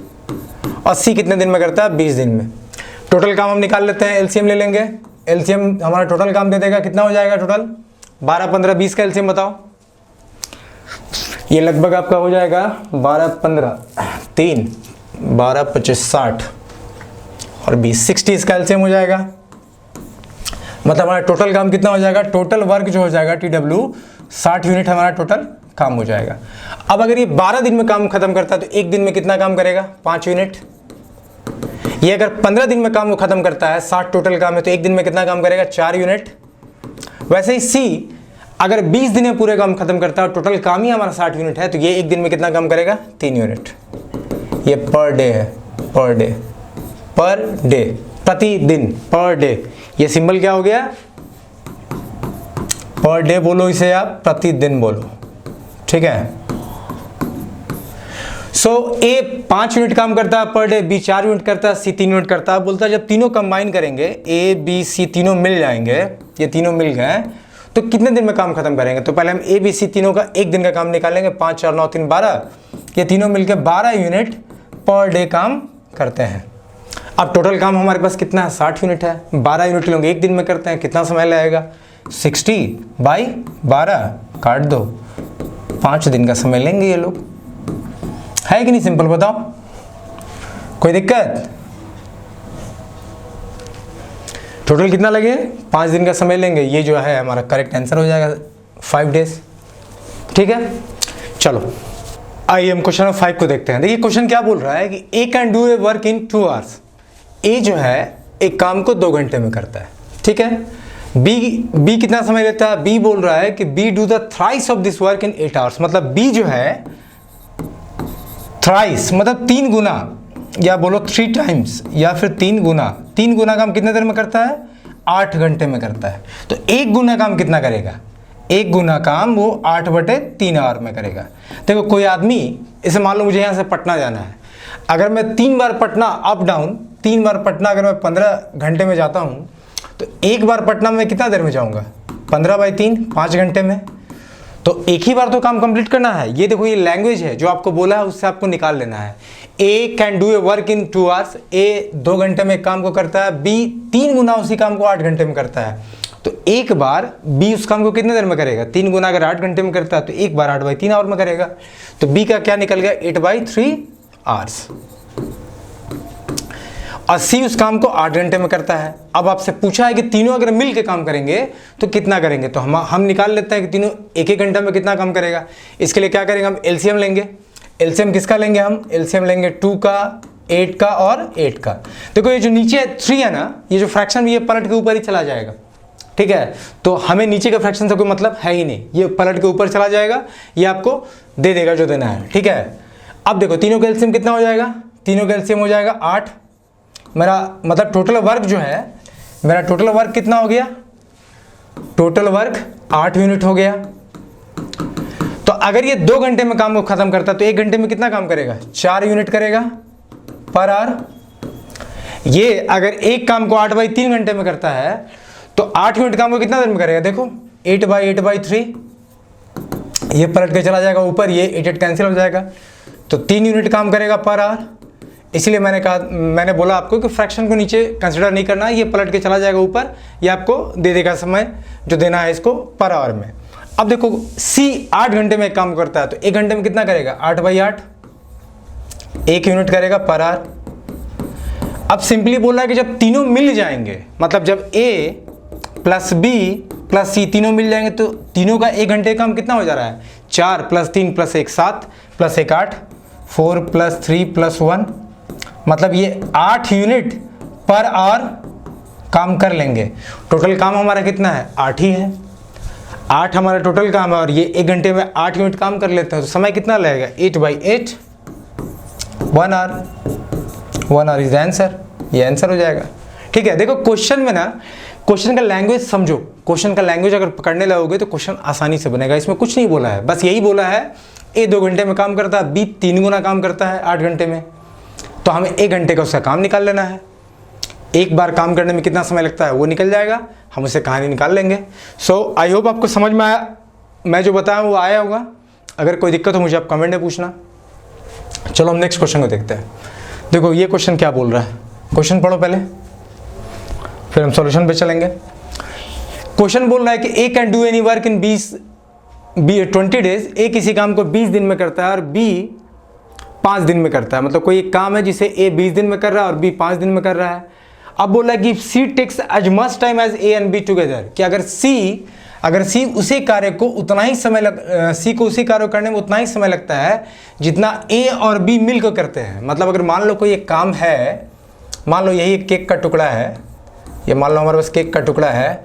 और सी कितने दिन में करता है 20 दिन में। टोटल काम हम निकाल लेते हैं, एलसीएम ले लेंगे। एलसीएम हमारा टोटल काम दे देगा, कितना हो जाएगा टोटल 12 15 20 का एलसीएम बताओ। ये लगभग आपका हो जाएगा 12 15 3 12 25 60 और 20 60 इसका एलसीएम हो जाएगा। मतलब हमारा टोटल काम कितना हो जाएगा, टोटल वर्क जो हो जाएगा TW 60 यूनिट हमारा टोटल काम हो जाएगा। अब अगर ये 12 दिन में काम खत्म करता है तो 1 दिन में कितना काम करेगा 5 यूनिट। ये अगर 15 दिन में काम को खत्म करता है, 60 टोटल काम है, तो 1 दिन में कितना काम करेगा 4 यूनिट। वैसे ही सी अगर 20 दिन में पूरे काम खत्म करता है और टोटल काम ही हमारा 60 यूनिट है, तो ये 1 दिन में कितना काम करेगा 3 यूनिट। ये पर डे है, पर डे, पर डे, प्रतिदिन, पर डे। ये सिंबल क्या हो गया? पर डे बोलो इसे आप, प्रतिदिन बोलो, ठीक है। ए 5 यूनिट काम करता है पर डे, बी 4 यूनिट करता है, सी 3 यूनिट करता है। बोलता है जब तीनों कंबाइन करेंगे, ए बी सी तीनों मिल जाएंगे, ये तीनों मिल गए, तो कितने दिन में काम खत्म करेंगे? तो पहले हम ए बी सी तीनों का एक दिन का काम निकालेंगे। 5 4 9 3 12, ये तीनों मिलकर 12 यूनिट पर डे काम करते हैं। अब टोटल काम हमारे पास कितना है? 60 यूनिट है। 12 यूनिट लोग एक दिन में करते हैं, कितना समय लगेगा? 60/12 काट दो, 5 दिन का समय लेंगे ये लोग, है कि नहीं? सिंपल बताओ, कोई दिक्कत? टोटल कितना लगे? 5 दिन का समय लेंगे। ये जो है हमारा करेक्ट आंसर हो जाएगा 5 डेज, ठीक है। चलो आइए हम क्वेश्चन नंबर 5 को देखते हैं। देखिए क्वेश्चन क्या बोल रहा है कि A can do a work in 2 hours. A जो है एक काम को 2 घंटे में करता है, ठीक है। बी कितना समय लेता है? बी बोल रहा है कि B do the thrice of this work in 8 hours. मतलब बी जो है थ्राइस मतलब 3 गुना, या बोलो 3 टाइम्स, या फिर 3 गुना। 3 गुना काम कितने देर में करता है? 8 घंटे में करता है। तो 1 गुना काम कितना करेगा? 1 गुना काम वो 8/3 आवर में करेगा। देखो कोई आदमी, इसे मान लो मुझे यहाँ से पटना जाना है, अगर मैं 3 बार पटना अप डाउन, 3 बार पटना अगर मैं 15 घंटे में जाता हूँ, तो 1 बार पटना में कितना देर में जाऊँगा? 15/3, 5 घंटे में। तो एक ही बार तो काम कंप्लीट करना है। ये देखो ये लैंग्वेज है जो आपको बोला है, उससे आपको निकाल लेना है। A can do a work in 2 hours, A 2 घंटे में काम को करता है, बी 3 गुना उसी काम को 8 घंटे में करता है। तो एक बार बी उस काम को कितने देर में करेगा? 3 गुना अगर 8 घंटे में करता है तो एक बार 8/3 आवर में करेगा। तो बी का क्या निकल गया? 8/3 आवर्स। और सी उस काम को 8 घंटे में करता है। अब आपसे पूछा है कि तीनों अगर मिल के काम करेंगे तो कितना करेंगे? तो हम निकाल लेते हैं कि तीनों एक एक घंटा में कितना काम करेगा। इसके लिए क्या करेंगे? हम एलसीएम लेंगे। एलसीएम किसका लेंगे? हम एलसीएम लेंगे 2 का, 8 का और 8 का। देखो ये जो नीचे 3 है ना, ये जो फ्रैक्शन ये पलट के ऊपर ही चला जाएगा, ठीक है। तो हमें नीचे का फ्रैक्शन से कोई मतलब है ही नहीं, ये पलट के ऊपर चला जाएगा, ये आपको दे देगा जो देना है, ठीक है। अब देखो तीनों का एलसीएम कितना हो जाएगा? तीनों का एलसीएम हो जाएगा 8। मेरा मतलब टोटल वर्क जो है, मेरा टोटल वर्क कितना हो गया? टोटल वर्क 8 यूनिट हो गया। तो अगर ये 2 घंटे में काम को खत्म करता तो 1 घंटे में कितना काम करेगा? 4 यूनिट करेगा पर आवर। ये अगर एक काम को 8/3 घंटे में करता है तो 8 यूनिट काम को कितना देर में करेगा? देखो 8/8/3, ये पलट के चला जाएगा ऊपर, ये 8 कैंसिल हो जाएगा, तो 3 यूनिट काम करेगा पर आवर। इसलिए मैंने बोला आपको कि फ्रैक्शन को नीचे कंसिडर नहीं करना है, ये पलट के चला जाएगा ऊपर, ये आपको दे देगा समय जो देना है इसको पर आवर में। अब देखो सी 8 घंटे में एक काम करता है तो 1 घंटे में कितना करेगा? 8/8, 1 यूनिट करेगा पर आवर। अब सिंपली बोल रहा है कि जब तीनों मिल जाएंगे, मतलब जब ए प्लस बी प्लस सी तीनों मिल जाएंगे तो तीनों का 1 घंटे काम कितना हो जा रहा है? 4 + 3 + 1 7 + 1 8, 4 + 3 + 1, मतलब ये 8 यूनिट पर आवर काम कर लेंगे। टोटल काम हमारा कितना है? 8 ही है। 8 हमारा टोटल काम है और ये 1 घंटे में 8 यूनिट काम कर लेते हैं तो समय कितना लगेगा? 8/8, 1 आवर। 1 आवर इज आंसर, ये आंसर हो जाएगा, ठीक है। देखो क्वेश्चन में ना, क्वेश्चन का लैंग्वेज समझो। क्वेश्चन का लैंग्वेज अगर पकड़ने लगोगे तो क्वेश्चन आसानी से बनेगा। इसमें कुछ नहीं बोला है, बस यही बोला है ए 2 घंटे में काम करता है, बी 3 गुना काम करता है 8 घंटे में, तो हमें 1 घंटे का उसका काम निकाल लेना है। एक बार काम करने में कितना समय लगता है वो निकल जाएगा, हम उससे कहानी निकाल लेंगे। सो आई होप आपको समझ में आया, मैं जो बताया वो आया होगा। अगर कोई दिक्कत हो मुझे आप कमेंट में पूछना। चलो हम नेक्स्ट क्वेश्चन को देखते हैं। देखो ये क्वेश्चन क्या बोल रहा है, क्वेश्चन पढ़ो पहले, फिर हम सॉल्यूशन पे चलेंगे। क्वेश्चन बोल रहा है कि A can do any work in 20 days. A किसी काम को 20 दिन में करता है और बी 5 दिन में करता है। मतलब कोई एक काम है जिसे ए 20 दिन में कर रहा है और बी 5 दिन में कर रहा है। अब बोल रहा है कि C takes as much time as A and B together, कि अगर सी उसी कार्य को उतना ही समय सी को उसी कार्य करने में उतना ही समय लगता है जितना ए और बी मिलकर करते हैं। मतलब अगर मान लो कोई एक काम है, मान लो यही एक केक का टुकड़ा है, ये मान लो हमारे पास केक का टुकड़ा है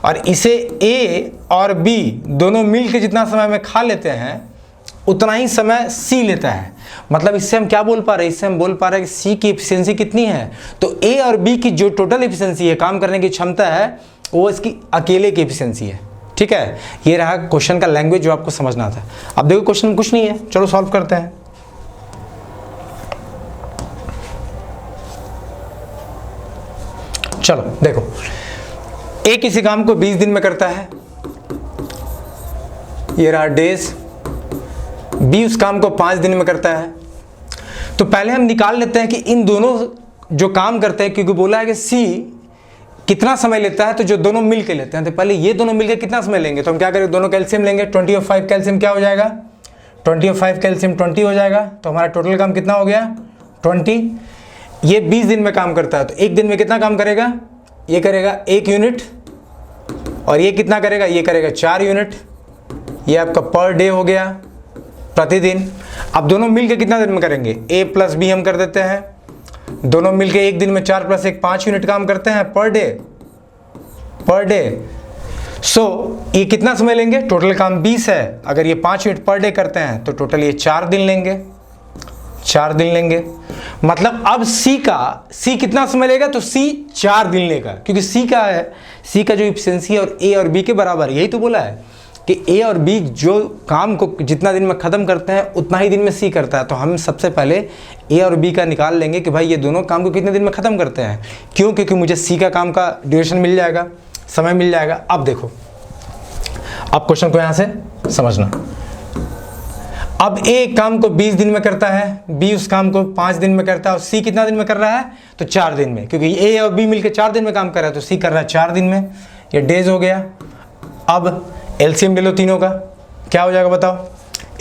और इसे ए और बी दोनों मिल के जितना समय में खा लेते हैं उतना ही समय सी लेता है। मतलब इससे हम क्या बोल पा रहे हैं, इससे हम बोल पा रहे हैं कि सी की एफिशिएंसी कितनी है, तो ए और बी की जो टोटल एफिशिएंसी है, काम करने की क्षमता है, वो इसकी अकेले की एफिशिएंसी है। ठीक है, ये रहा क्वेश्चन का लैंग्वेज जो आपको समझना था। अब देखो क्वेश्चन कुछ नहीं है, चलो सॉल्व करते हैं। चलो देखो, ए किसी काम को 20 दिन में करता है, ये रहा डेज। बी उस काम को 5 दिन में करता है। तो पहले हम निकाल लेते हैं कि इन दोनों जो काम करते हैं, क्योंकि बोला है कि सी कितना समय लेता है, तो जो दोनों मिल के लेते हैं, तो पहले ये दोनों मिलकर कितना समय लेंगे, तो हम क्या करेंगे, दोनों कैल्शियम लेंगे। 20 और 5 कैल्शियम क्या हो जाएगा, 20 और 5 कैल्शियम 20 हो जाएगा। तो हमारा टोटल काम कितना हो गया, 20। ये 20 दिन में काम करता है, तो एक दिन में कितना काम करेगा, ये करेगा 1 यूनिट, और ये कितना करेगा, ये करेगा 4 यूनिट। ये आपका पर डे हो गया, प्रतिदिन। अब दोनों मिलके कितना दिन में करेंगे, ए प्लस बी हम कर देते हैं, दोनों मिलके एक दिन में 4 + 1 5 यूनिट काम करते हैं पर डे। सो ये कितना समय लेंगे, टोटल काम 20 है, अगर ये 5 यूनिट पर डे करते हैं तो टोटल ये 4 दिन लेंगे। मतलब अब सी कितना समय लेगा, तो सी 4 दिन लेगा, क्योंकि सी का जो एफिशिएंसी है और ए और बी के बराबर, यही तो बोला है कि ए और बी जो काम को जितना दिन में ख़त्म करते हैं उतना ही दिन में सी करता है। तो हम सबसे पहले ए और बी का निकाल लेंगे कि भाई ये दोनों काम को कितने दिन में ख़त्म करते हैं। क्यों, क्योंकि मुझे सी का काम का ड्यूरेशन मिल जाएगा, समय मिल जाएगा। अब देखो, अब क्वेश्चन को यहाँ से समझना। अब ए काम को 20 दिन में करता है, बी उस काम को 5 दिन में करता है, और सी कितना दिन में कर रहा है, तो 4 दिन में, क्योंकि ए और बी मिलकर 4 दिन में काम कर रहा है, तो सी कर रहा है 4 दिन में। ये डेज हो गया। अब एलसीएम ले लो तीनों का, क्या हो जाएगा बताओ,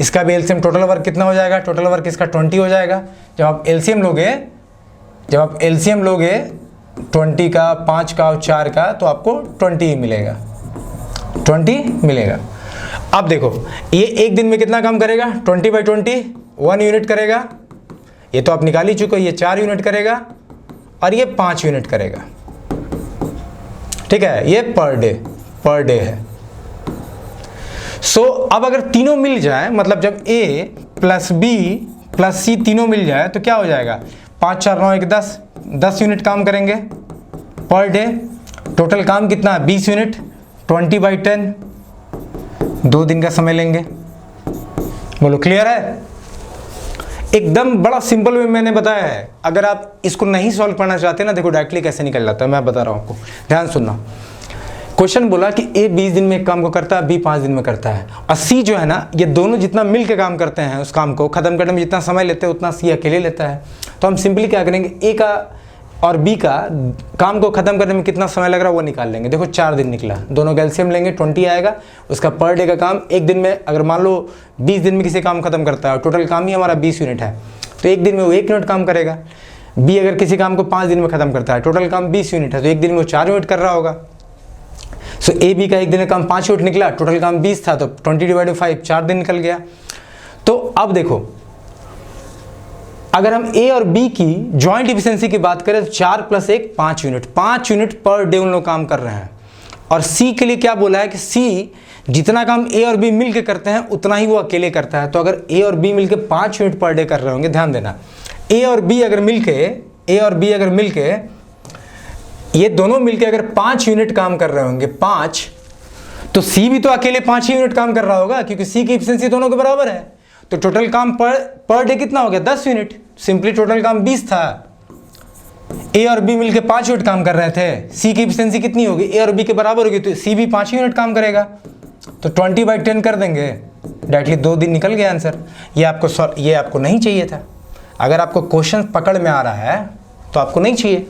इसका भी एलसीएम टोटल वर्क कितना हो जाएगा, टोटल वर्क इसका 20 हो जाएगा। जब आप एलसीएम लोगे 20 का, 5 का और 4 का, तो आपको 20 मिलेगा। अब देखो, ये एक दिन में कितना काम करेगा, 20/20 1 यूनिट करेगा। ये तो आप निकाल ही चुके हो, ये 4 यूनिट करेगा और ये 5 यूनिट करेगा। ठीक है, ये पर डे है। सो अब अगर तीनों मिल जाए, मतलब जब ए प्लस बी प्लस सी तीनों मिल जाए, तो क्या हो जाएगा, 5 4 9 1 10 यूनिट काम करेंगे पर डे। टोटल काम कितना है, 20 यूनिट, 20/10 2 दिन का समय लेंगे। बोलो क्लियर है, एकदम बड़ा सिंपल वे मैंने बताया है। अगर आप इसको नहीं सॉल्व करना चाहते ना, देखो डायरेक्टली कैसे निकल जाता है, मैं बता रहा हूं आपको, ध्यान सुनना। क्वेश्चन बोला कि ए 20 दिन में एक काम को करता है, बी 5 दिन में करता है, और सी जो है ना, ये दोनों जितना मिल के काम करते हैं, उस काम को खत्म करने में जितना समय लेते हैं उतना सी अकेले लेता है। तो हम सिंपली क्या करेंगे, ए का और बी का काम को खत्म करने में कितना समय लग रहा है वो निकाल लेंगे। देखो 4 दिन निकला, दोनों कैल्शियम लेंगे, 20 आएगा। उसका पर डे का काम एक दिन में, अगर मान लो 20 दिन में किसी काम खत्म करता है और टोटल काम ही हमारा 20 यूनिट है, तो एक दिन में वो 1 यूनिट काम करेगा। बी अगर किसी काम को 5 दिन में खत्म करता है, टोटल काम 20 यूनिट है, तो एक दिन में वो 4 यूनिट कर रहा होगा। सो ए बी का एक दिन का काम 5 यूनिट निकला, टोटल काम 20 था, तो 20/5 4 दिन निकल गया। तो अब देखो, अगर हम ए और बी की जॉइंट एफिशिएंसी की बात करें तो 4 + 1 5 यूनिट पर डे उन लोग काम कर रहे हैं। और सी के लिए क्या बोला है कि सी जितना काम ए और बी मिलके करते हैं उतना ही वो अकेले करता है। तो अगर ए और बी मिलके 5 यूनिट पर डे कर रहे होंगे, ध्यान देना, ए और बी अगर मिलके ये दोनों मिलके अगर 5 यूनिट काम कर रहे होंगे, 5, तो सी भी तो अकेले 5 ही यूनिट काम कर रहा होगा, क्योंकि सी की एफिशिएंसी दोनों के बराबर है। तो टोटल काम पर डे कितना हो गया, 10 यूनिट। सिंपली टोटल काम 20 था, ए और बी मिलके 5 यूनिट काम कर रहे थे, सी की एफिशिएंसी कितनी होगी, ए और बी के बराबर होगी, तो सी भी 5 यूनिट काम करेगा। तो 20/10 कर देंगे, डायरेक्टली 2 दिन निकल गया आंसर। ये आपको नहीं चाहिए था। अगर आपको क्वेश्चन पकड़ में आ रहा है तो आपको नहीं चाहिए,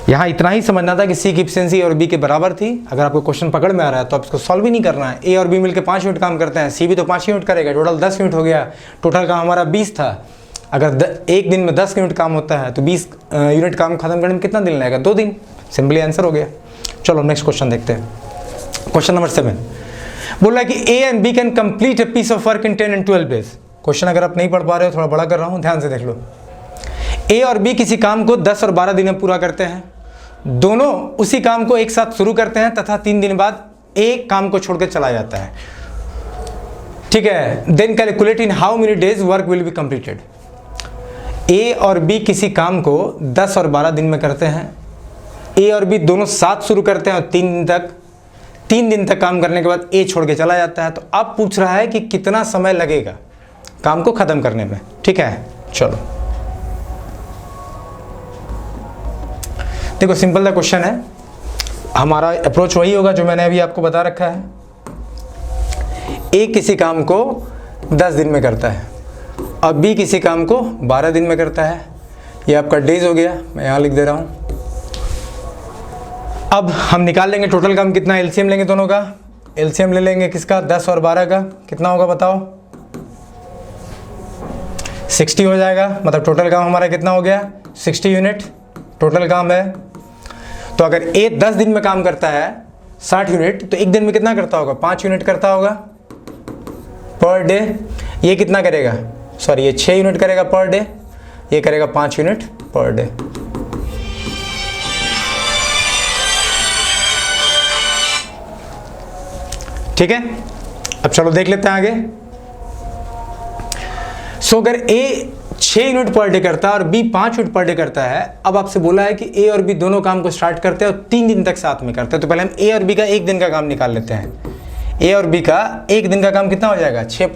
यहाँ इतना ही समझना था कि सी की एफिशिएंसी और बी के बराबर थी। अगर आपको क्वेश्चन पकड़ में आ रहा है तो आप इसको सॉल्व ही नहीं करना है। ए और बी मिलकर 5 यूनिट काम करते हैं, सी भी तो 5 यूनिट करेगा, टोटल 10 यूनिट हो गया। टोटल काम हमारा 20 था, अगर एक दिन में 10 यूनिट काम होता है तो 20 यूनिट काम खत्म करने में कितना दिन लगेगा, 2 दिन। सिंपली आंसर हो गया। चलो नेक्स्ट क्वेश्चन देखते हैं। क्वेश्चन नंबर 7 बोल रहा है कि A and B can complete a piece of work in 10 and 12 days। Question अगर आप नहीं पढ़ पा रहे हो, थोड़ा बड़ा कर रहा हूँ, ध्यान से देख लो। ए और बी किसी काम को 10 और 12 दिन में पूरा करते हैं। दोनों उसी काम को एक साथ शुरू करते हैं तथा 3 दिन बाद ए काम को छोड़कर चला जाता है। ठीक है, then calculate in how many days work will be completed. A और बी किसी काम को 10 और 12 दिन में करते हैं। ए और बी दोनों साथ शुरू करते हैं और 3 दिन तक काम करने के बाद ए छोड़ के चला जाता है। तो अब पूछ रहा है कि कितना समय लगेगा काम को खत्म करने में। ठीक है, चलो देखो, सिंपल सा क्वेश्चन है, हमारा अप्रोच वही होगा जो मैंने अभी आपको बता रखा है। ए किसी काम को 10 दिन में करता है और बी किसी काम को 12 दिन में करता है। ये आपका डेज हो गया, मैं यहाँ लिख दे रहा हूँ। अब हम निकाल लेंगे टोटल काम कितना, एलसीएम लेंगे दोनों का। एलसीएम ले लेंगे किसका, 10 और 12 का, कितना होगा बताओ, 60 हो जाएगा। मतलब टोटल काम हमारा कितना हो गया, 60 यूनिट टोटल काम है। तो अगर ए 10 दिन में काम करता है 60 यूनिट, तो एक दिन में कितना करता होगा, 5 यूनिट करता होगा पर डे। ये कितना करेगा, सॉरी ये 6 यूनिट करेगा पर डे, ये करेगा 5 यूनिट पर डे। ठीक है, अब चलो देख लेते हैं आगे। सो अगर ए 6 यूनिट पर डे करता है और बी 5 यूनिट पर डे करता है, अब आपसे बोला है कि ए और बी दोनों काम को स्टार्ट करते हैं और 3 दिन तक साथ में करते हैं। तो पहले हम ए और बी का एक दिन का काम निकाल लेते हैं। ए और बी का एक दिन का काम कितना हो जाएगा, 6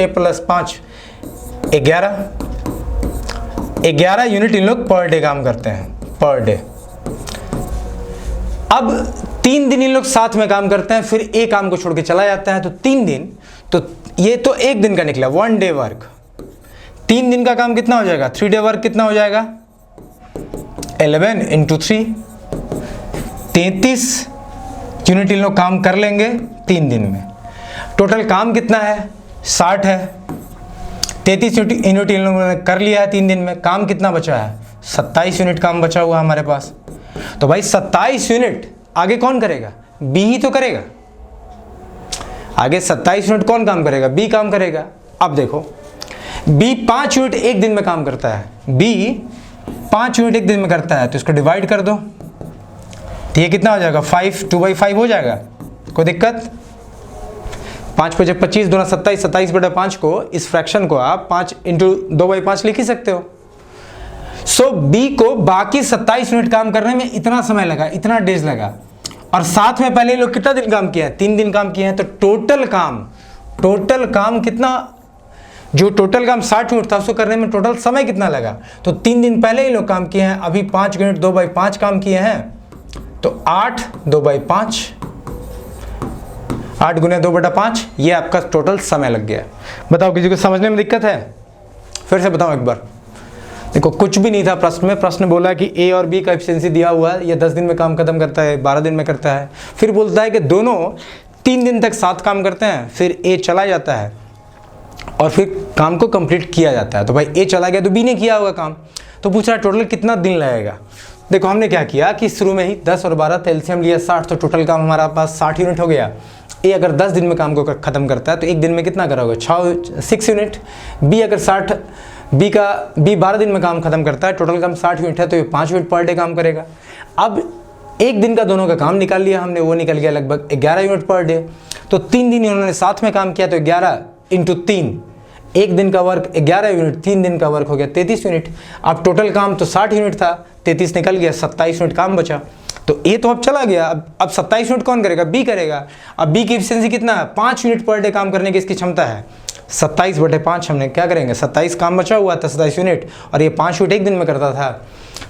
प्लस 5 11 यूनिट इन लोग पर डे काम करते हैं, पर डे। अब 3 दिन इन लोग साथ में काम करते हैं, फिर एक काम को छोड़ के चला जाता है। तो 3 दिन, तो ये तो एक दिन का निकला, 1 डे वर्क। 3 दिन का काम कितना हो जाएगा, 3 डे वर्क कितना हो जाएगा, 11 × 3 33 यूनिट इन लोग काम कर लेंगे 3 दिन में। टोटल काम कितना है, 60 है। 33 यूनिट इन लोगों ने कर लिया है 3 दिन में। काम कितना बचा है, 27 यूनिट काम बचा हुआ हमारे पास। तो भाई 27 यूनिट आगे कौन करेगा, बी ही तो करेगा। आगे 27 यूनिट कौन काम करेगा, बी काम करेगा। अब देखो, बी 5 यूनिट एक दिन में काम करता है, बी 5 यूनिट एक दिन में करता है, तो इसको डिवाइड कर दो। तो ये कितना हो जाएगा, 5 2/5 हो जाएगा, कोई दिक्कत। 5 × 25 दूना 27, 27/5 को, इस फ्रैक्शन को आप 5 × 2/5 लिख ही सकते हो। सो बी को बाकी 27 यूनिट काम करने में इतना समय लगा, इतना डेज लगा। और साथ में पहले लोग कितना दिन काम किया है, 3 दिन काम किए हैं। तो टोटल काम कितना, जो टोटल काम 60 यूनिट था उसको करने में टोटल समय कितना लगा। तो 3 दिन पहले ही लोग काम किए हैं, अभी 5 यूनिट 2/5 काम किए हैं। तो 8 2/5, 8 × 2/5, ये आपका टोटल समय लग गया। बताओ किसी को समझने में दिक्कत है, फिर से बताओ एक बार। देखो कुछ भी नहीं था प्रश्न में, प्रश्न बोला कि ए और बी का एफिशिएंसी दिया हुआ है, ये 10 दिन में काम खत्म करता है, 12 दिन में करता है। फिर बोलता है कि दोनों 3 दिन तक साथ काम करते हैं, फिर ए चला जाता है और फिर काम को कंप्लीट किया जाता है। तो भाई ए चला गया तो बी ने किया होगा काम। तो पूछ रहा है टोटल कितना दिन लगेगा। देखो हमने क्या किया कि शुरू में ही 10 और 12 एलसीएम लिया 60, तो टोटल काम हमारा पास 60 यूनिट हो गया। ए अगर 10 दिन में काम को खत्म करता है तो एक दिन में कितना करा होगा, 6 यूनिट। बी अगर 12 दिन में काम खत्म करता है, टोटल काम 60 यूनिट है, तो ये 5 यूनिट पर डे काम करेगा। अब एक दिन का दोनों का काम निकाल लिया हमने, वो निकल गया लगभग 11 यूनिट पर डे। तो 3 दिन इन्होंने साथ में काम किया, तो 11 × 3, एक दिन का वर्क 11 यूनिट, 3 दिन का वर्क हो गया 33 यूनिट। अब टोटल काम तो 60 यूनिट था, 33 निकल गया, 27 यूनिट काम बचा। तो ए तो अब चला गया, अब 27 यूनिट कौन करेगा, बी करेगा। अब बी की एफिशिएंसी कितना है, 5 यूनिट पर डे काम करने की इसकी क्षमता है। 27/5 हमने क्या करेंगे, 27 काम बचा हुआ था 27 यूनिट, और ये 5 यूनिट एक दिन में करता था,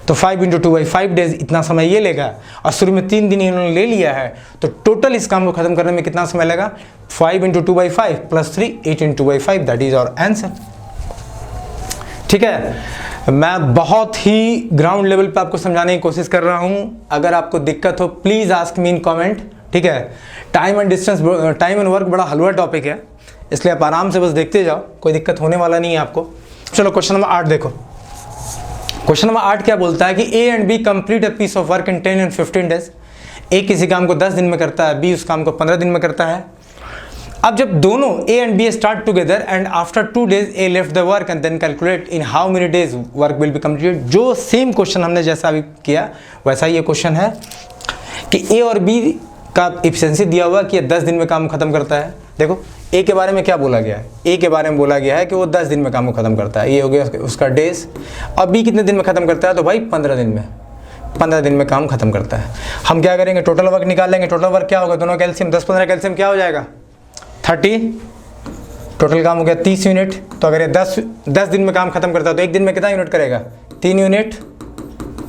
तो 5 × 2/5 डेज इतना समय ये लेगा। और शुरू में 3 दिन इन्होंने ले लिया है, तो टोटल इस काम को खत्म करने में कितना समय लगा, 5 × 2/5 + 3 8 × 2/5, दैट इज आवर आंसर। ठीक है, मैं बहुत ही ग्राउंड लेवल पे आपको समझाने की कोशिश कर रहा हूं। अगर आपको दिक्कत हो please ask me in comment. ठीक है, टाइम एंड वर्क बड़ा हलवा टॉपिक है, इसलिए आप आराम से बस देखते जाओ, कोई दिक्कत होने वाला नहीं है आपको। चलो क्वेश्चन नंबर 8 देखो। क्वेश्चन नंबर 8 क्या बोलता है कि A and B complete a piece of work in 10 and 15 days. A किसी काम को 10 दिन में करता है, बी उस काम को 15 दिन में करता है। अब जब दोनों A and B start together and after 2 days A left the work and then calculate in how many days work will be completed. जो सेम क्वेश्चन हमने जैसा अभी किया वैसा ये क्वेश्चन है कि ए और बी का एफिशिएंसी दिया हुआ कि ये 10 दिन में काम खत्म करता है। देखो ए के बारे में क्या बोला गया है, ए के बारे में बोला गया है कि वो 10 दिन में काम को ख़त्म करता है, ये हो गया उसका डेज। अब बी कितने दिन में ख़त्म करता है, तो भाई 15 दिन में, 15 दिन में काम ख़त्म करता है। हम क्या करेंगे, टोटल वर्क निकाल लेंगे। टोटल वर्क क्या होगा, दोनों कैल्शियम 10-15 कैल्शियम क्या हो जाएगा 30, टोटल काम हो गया 30 यूनिट। तो अगर ये 10 दिन में काम खत्म करता है तो एक दिन में कितना यूनिट करेगा, 3 यूनिट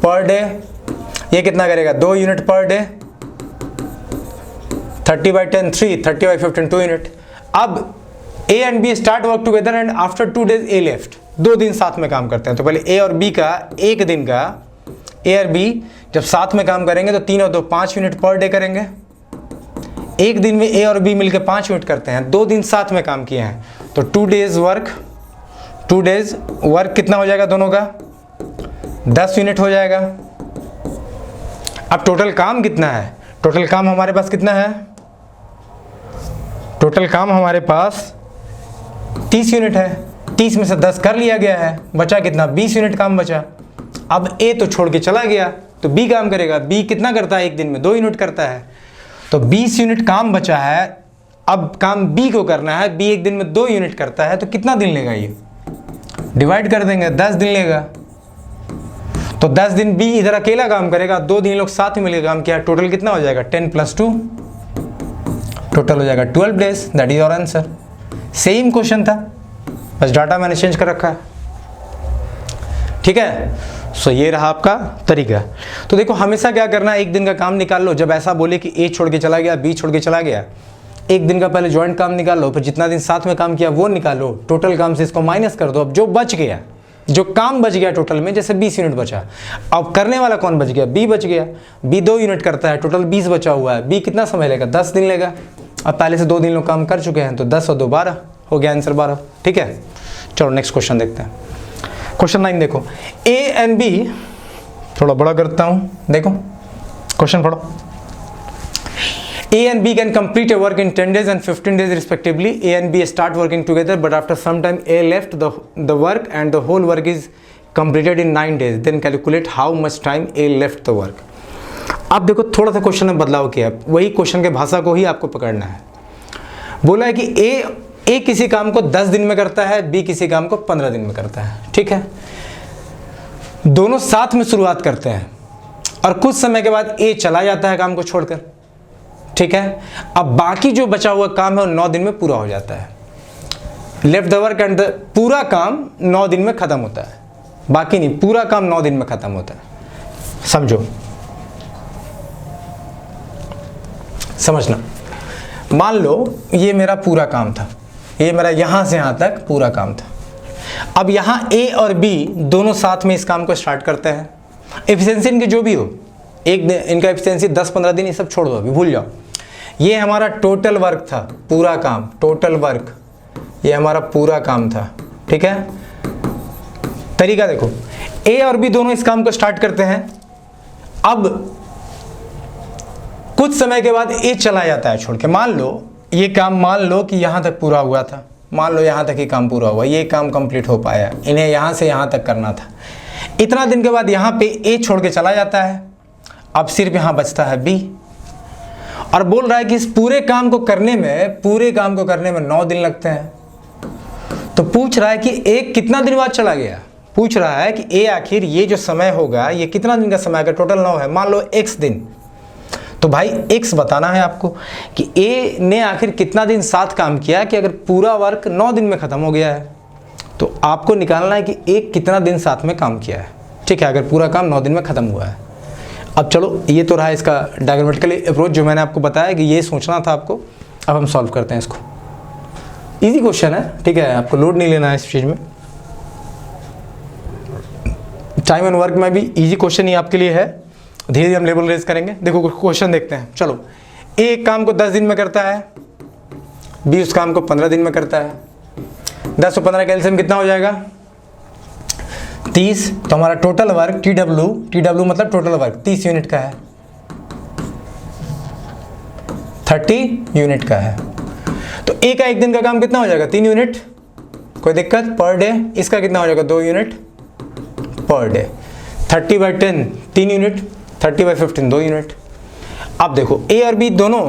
पर डे। ये कितना करेगा, 2 यूनिट पर डे। 30/10 3, 30/15 2 यूनिट। अब A and B start work together and after 2 days A left, 2 दिन साथ में काम करते हैं। तो पहले ए और बी का एक दिन का, ए और बी जब साथ में काम करेंगे तो 3 और 2 5 यूनिट पर डे करेंगे। एक दिन में ए और बी मिलकर 5 यूनिट करते हैं, 2 दिन साथ में काम किए हैं, तो 2 डेज वर्क कितना हो जाएगा दोनों का, 10 यूनिट हो जाएगा। अब टोटल काम कितना है, टोटल काम हमारे पास कितना है, टोटल काम हमारे पास 30 यूनिट है। 30 में से 10 कर लिया गया है, बचा कितना, 20 यूनिट काम बचा। अब ए तो छोड़ के चला गया तो बी काम करेगा। बी कितना करता है, एक दिन में 2 यूनिट करता है, तो 20 यूनिट काम बचा है। अब काम बी को करना है, बी एक दिन में 2 यूनिट करता है, तो कितना दिन लेगा, ये डिवाइड कर देंगे, 10 दिन लेगा। तो 10 दिन बी इधर अकेला काम करेगा, 2 दिन लोग साथ में मिलकर काम किया, टोटल कितना हो जाएगा 10 + 2, टोटल हो जाएगा 12 days. That is your answer. Same question था, बस डाटा मैंने चेंज कर रखा है, ठीक है। सो ये रहा आपका तरीका। तो देखो हमेशा क्या करना है, एक दिन का काम निकाल लो। जब ऐसा बोले कि ए छोड़ के चला गया, बी छोड़ के चला गया, एक दिन का पहले ज्वाइंट काम निकाल लो, फिर जितना दिन साथ में काम किया वो निकालो, टोटल काम से इसको माइनस कर दो। अब जो बच गया, जो काम बच गया टोटल में, जैसे 20 यूनिट बचा, अब करने वाला कौन बच गया, बी बच गया। बी 2 यूनिट करता है, टोटल 20 बचा हुआ है। बी कितना समय लेगा, 10 दिन लेगा। अब पहले से 2 दिन लोग काम कर चुके हैं, तो 10 और 2 12 हो गया, आंसर 12, ठीक है। चलो नेक्स्ट क्वेश्चन देखते हैं। क्वेश्चन 9 देखो, ए एंड बी, थोड़ा बड़ा करता हूं, देखो क्वेश्चन पढ़ो। A and B can complete a work in 10 days and 15 days respectively. A and B start working together, but after some time A left the work and the whole work is completed in 9 days. Then calculate how much time A left the work. अब देखो थोड़ा सा question में बदलाव किया, वही question के भाषा को ही आपको पकड़ना है। बोला है कि A किसी काम को 10 दिन में करता है, B किसी काम को 15 दिन में करता है, ठीक है। दोनों साथ में शुरुआत करते हैं और कुछ समय के बाद A चला जाता है काम को छोड़कर, ठीक है। अब बाकी जो बचा हुआ काम है वो 9 दिन में पूरा हो जाता है। लेफ्ट द वर्क एंड पूरा काम 9 दिन में खत्म होता है, बाकी नहीं, पूरा काम 9 दिन में खत्म होता है। समझो, समझना। मान लो ये मेरा पूरा काम था, ये मेरा यहां से यहां तक पूरा काम था। अब यहां ए और बी दोनों साथ में इस काम को स्टार्ट करते हैं। एफिशिएंसी इनकी जो भी हो, एक दिन इनका एफिशिएंसी 10-15 दिन, ये सब छोड़ दो, अभी भूल जाओ। ये हमारा टोटल वर्क था, पूरा काम, टोटल वर्क, ये हमारा पूरा काम था, ठीक है। तरीका देखो, ए और बी दोनों इस काम को स्टार्ट करते हैं। अब कुछ समय के बाद ए चला जाता है छोड़ के। मान लो ये काम, मान लो कि यहां तक पूरा हुआ था, मान लो यहां तक ही काम पूरा हुआ, ये काम कंप्लीट हो पाया, इन्हें यहां से यहां तक करना था। इतना दिन के बाद यहां पे ए छोड़ के चला जाता है, अब सिर्फ यहां बचता है बी, और बोल रहा है कि इस पूरे काम को करने में 9 दिन लगते हैं। तो पूछ रहा है कि ए कितना दिन बाद चला गया, पूछ रहा है कि ए आखिर ये जो समय होगा ये कितना दिन का समय है, टोटल 9 है, मान लो x दिन। तो भाई x बताना है आपको कि ए ने आखिर कितना दिन साथ काम किया, कि अगर पूरा वर्क 9 दिन में खत्म हो गया है तो आपको निकालना है कि ए कितना दिन साथ में काम किया है, ठीक है, अगर पूरा काम 9 दिन में खत्म हुआ है। अब चलो, ये तो रहा इसका डायग्रामेटिकल अप्रोच जो मैंने आपको बताया कि ये सोचना था आपको। अब हम सॉल्व करते हैं इसको। इजी क्वेश्चन है, ठीक है, आपको लोड नहीं लेना है इस चीज़ में। टाइम एंड वर्क में भी इजी क्वेश्चन ही आपके लिए है, धीरे धीरे हम लेवल रेज करेंगे। देखो क्वेश्चन देखते हैं। चलो, ए एक काम को 10 दिन में करता है, बी उस काम को 15 दिन में करता है। 10 और 15 का एलसीएम कितना हो जाएगा, 30। तो हमारा टोटल वर्क टी मतलब टोटल वर्क 30 यूनिट का है, 30 यूनिट का है। तो ए का एक दिन का काम कितना हो जाएगा, 3 यूनिट, कोई दिक्कत। पर डे इसका कितना हो जाएगा, 2 unit per day. 30/10 3 unit, 30/15 2 unit. अब देखो ए और बी दोनों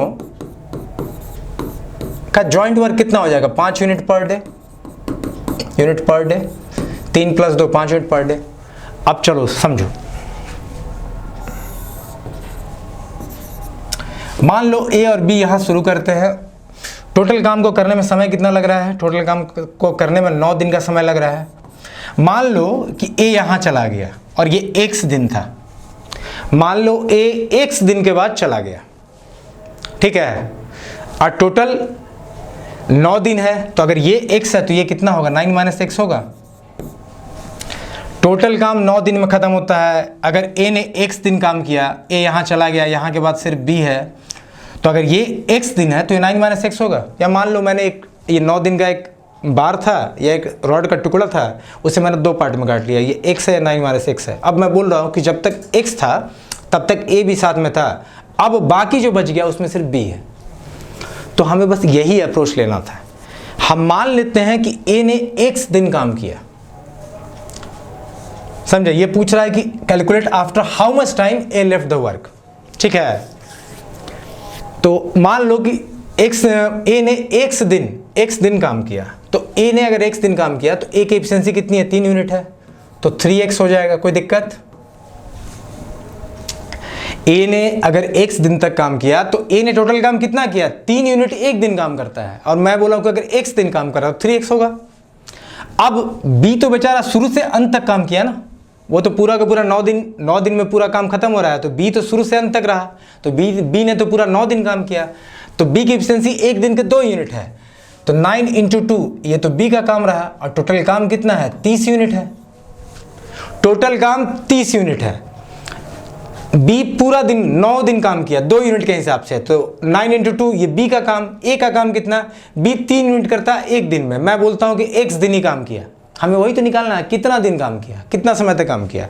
का जॉइंट वर्क कितना हो जाएगा 5 unit per day, 3 + 2 5 unit per day. अब चलो समझो, मान लो ए और बी यहां शुरू करते हैं। टोटल काम को करने में समय कितना लग रहा है? टोटल काम को करने में 9 दिन का समय लग रहा है। मान लो कि ए यहां चला गया और ये x दिन था। मान लो ए x दिन के बाद चला गया, ठीक है, और टोटल 9 दिन है, तो अगर ये x है तो ये कितना होगा? 9 - x होगा। टोटल काम 9 दिन में खत्म होता है। अगर ए ने x दिन काम किया, ए यहां चला गया, यहां के बाद सिर्फ b है, तो अगर ये x दिन है तो ये 9 - x होगा। या मान लो मैंने ये 9 दिन का एक बार था या एक रॉड का टुकड़ा था, उसे मैंने 2 पार्ट में काट लिया, ये x है या 9 - x है। अब मैं बोल रहा हूँ कि जब तक x था तब तक a भी साथ में था, अब बाकी जो बच गया उसमें सिर्फ b है। तो हमें बस यही अप्रोच लेना था। हम मान लेते हैं कि a ने x दिन काम किया, समझे? ये पूछ रहा है कि calculate after how much time a left the work, ठीक है। तो मान लो कि a ने x दिन काम किया, तो a ने अगर x दिन काम किया तो a की एफिशिएंसी कितनी है? 3 यूनिट है, तो 3x हो जाएगा। कोई दिक्कत? a ने अगर x दिन तक काम किया तो a ने टोटल काम कितना किया? 3 यूनिट एक दिन काम करता है, और मैं बोला हूं कि अगर x दिन काम कर रहा है तो 3x होगा। अब b तो बेचारा शुरू से अंत तक काम किया ना, वो तो पूरा का पूरा 9 दिन में पूरा काम खत्म हो रहा है, तो b तो शुरू से अंत तक रहा, तो b ने तो पूरा 9 दिन काम किया, तो b की एफिशिएंसी एक दिन के 2 यूनिट है, तो 9 × 2 ये तो b का काम रहा, और टोटल काम कितना है? 30 यूनिट है। टोटल काम 30 यूनिट है। b पूरा दिन 9 दिन काम किया 2 यूनिट के हिसाब से, तो 9 × 2 ये b का काम। a का काम कितना? b 3 यूनिट करता है एक दिन में। मैं बोलता हूं कि x दिन ही काम किया, हमें वही तो निकालना है, कितना दिन काम किया, कितना समय तक काम किया।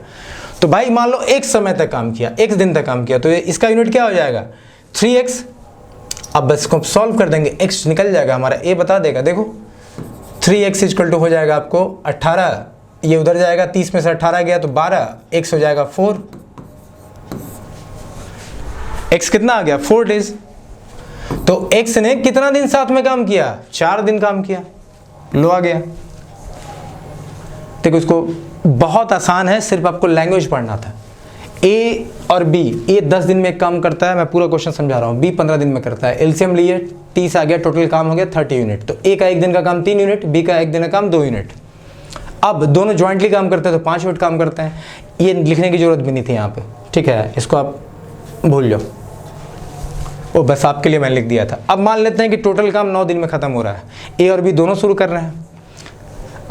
तो भाई मान लो x समय तक काम किया, x दिन तक काम किया, तो इसका यूनिट क्या हो जाएगा? 3x। अब बस इसको सॉल्व कर देंगे, x निकल जाएगा हमारा, a बता देगा। देखो 3x = हो जाएगा आपको 18, ये उधर जाएगा, 30 में से 18 गया तो 12, x हो जाएगा 4। x कितना आ गया? 4 डेज। तो x ने कितना दिन साथ में काम किया? 4 दिन काम किया। लो आ गया। देखो इसको बहुत आसान है, सिर्फ आपको लैंग्वेज पढ़ना था। a और b, a 10 दिन में एक काम करता है, मैं पूरा क्वेश्चन समझा रहा हूँ, b 15 दिन में करता है। एलसीएम लिए 30 आ गया, टोटल काम हो गया 30 यूनिट। तो a का एक दिन का काम 3 यूनिट, b का एक दिन का काम 2 यूनिट। अब दोनों ज्वाइंटली काम करते हैं तो 5 यूनिट काम करते हैं। ये लिखने की जरूरत भी नहीं थी यहाँ पे, ठीक है, इसको आप भूल जाओ, वो बस आपके लिए मैंने लिख दिया था। अब मान लेते हैं कि टोटल काम 9 दिन में खत्म हो रहा है, a और b दोनों शुरू कर रहे हैं।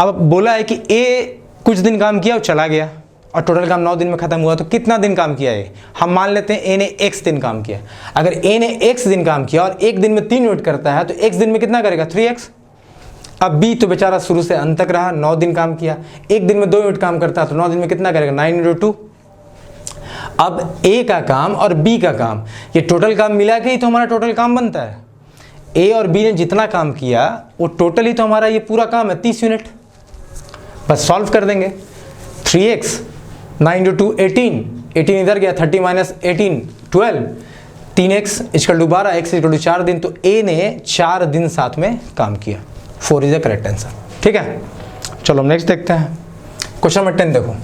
अब बोला है कि a कुछ दिन काम किया और चला गया, और टोटल काम 9 दिन में खत्म हुआ, तो कितना दिन काम किया है? हम मान लेते हैं a ने x दिन काम किया। अगर a ने x दिन काम किया और एक दिन में 3 यूनिट करता है, तो x दिन में कितना करेगा? 3x। अब b तो बेचारा शुरू से अंत तक रहा, 9 दिन काम किया, एक दिन में 2 यूनिट काम करता है, तो 9 दिन में कितना करेगा? 9 × 2। अब a का काम और b का काम, ये टोटल काम मिला के ही तो हमारा टोटल काम बनता है। a और b ने जितना काम किया वो टोटल ही तो हमारा ये पूरा काम है, 30 यूनिट। बस सॉल्व कर देंगे। 3x, 9 × 2 18, 18 इधर गया, 30 - 18 12, 3x = 12, x = 4 दिन। तो a ने 4 दिन साथ में काम किया। 4 इज द करेक्ट आंसर, ठीक है। चलो हम नेक्स्ट देखते हैं। क्वेश्चन नंबर 10 देखो।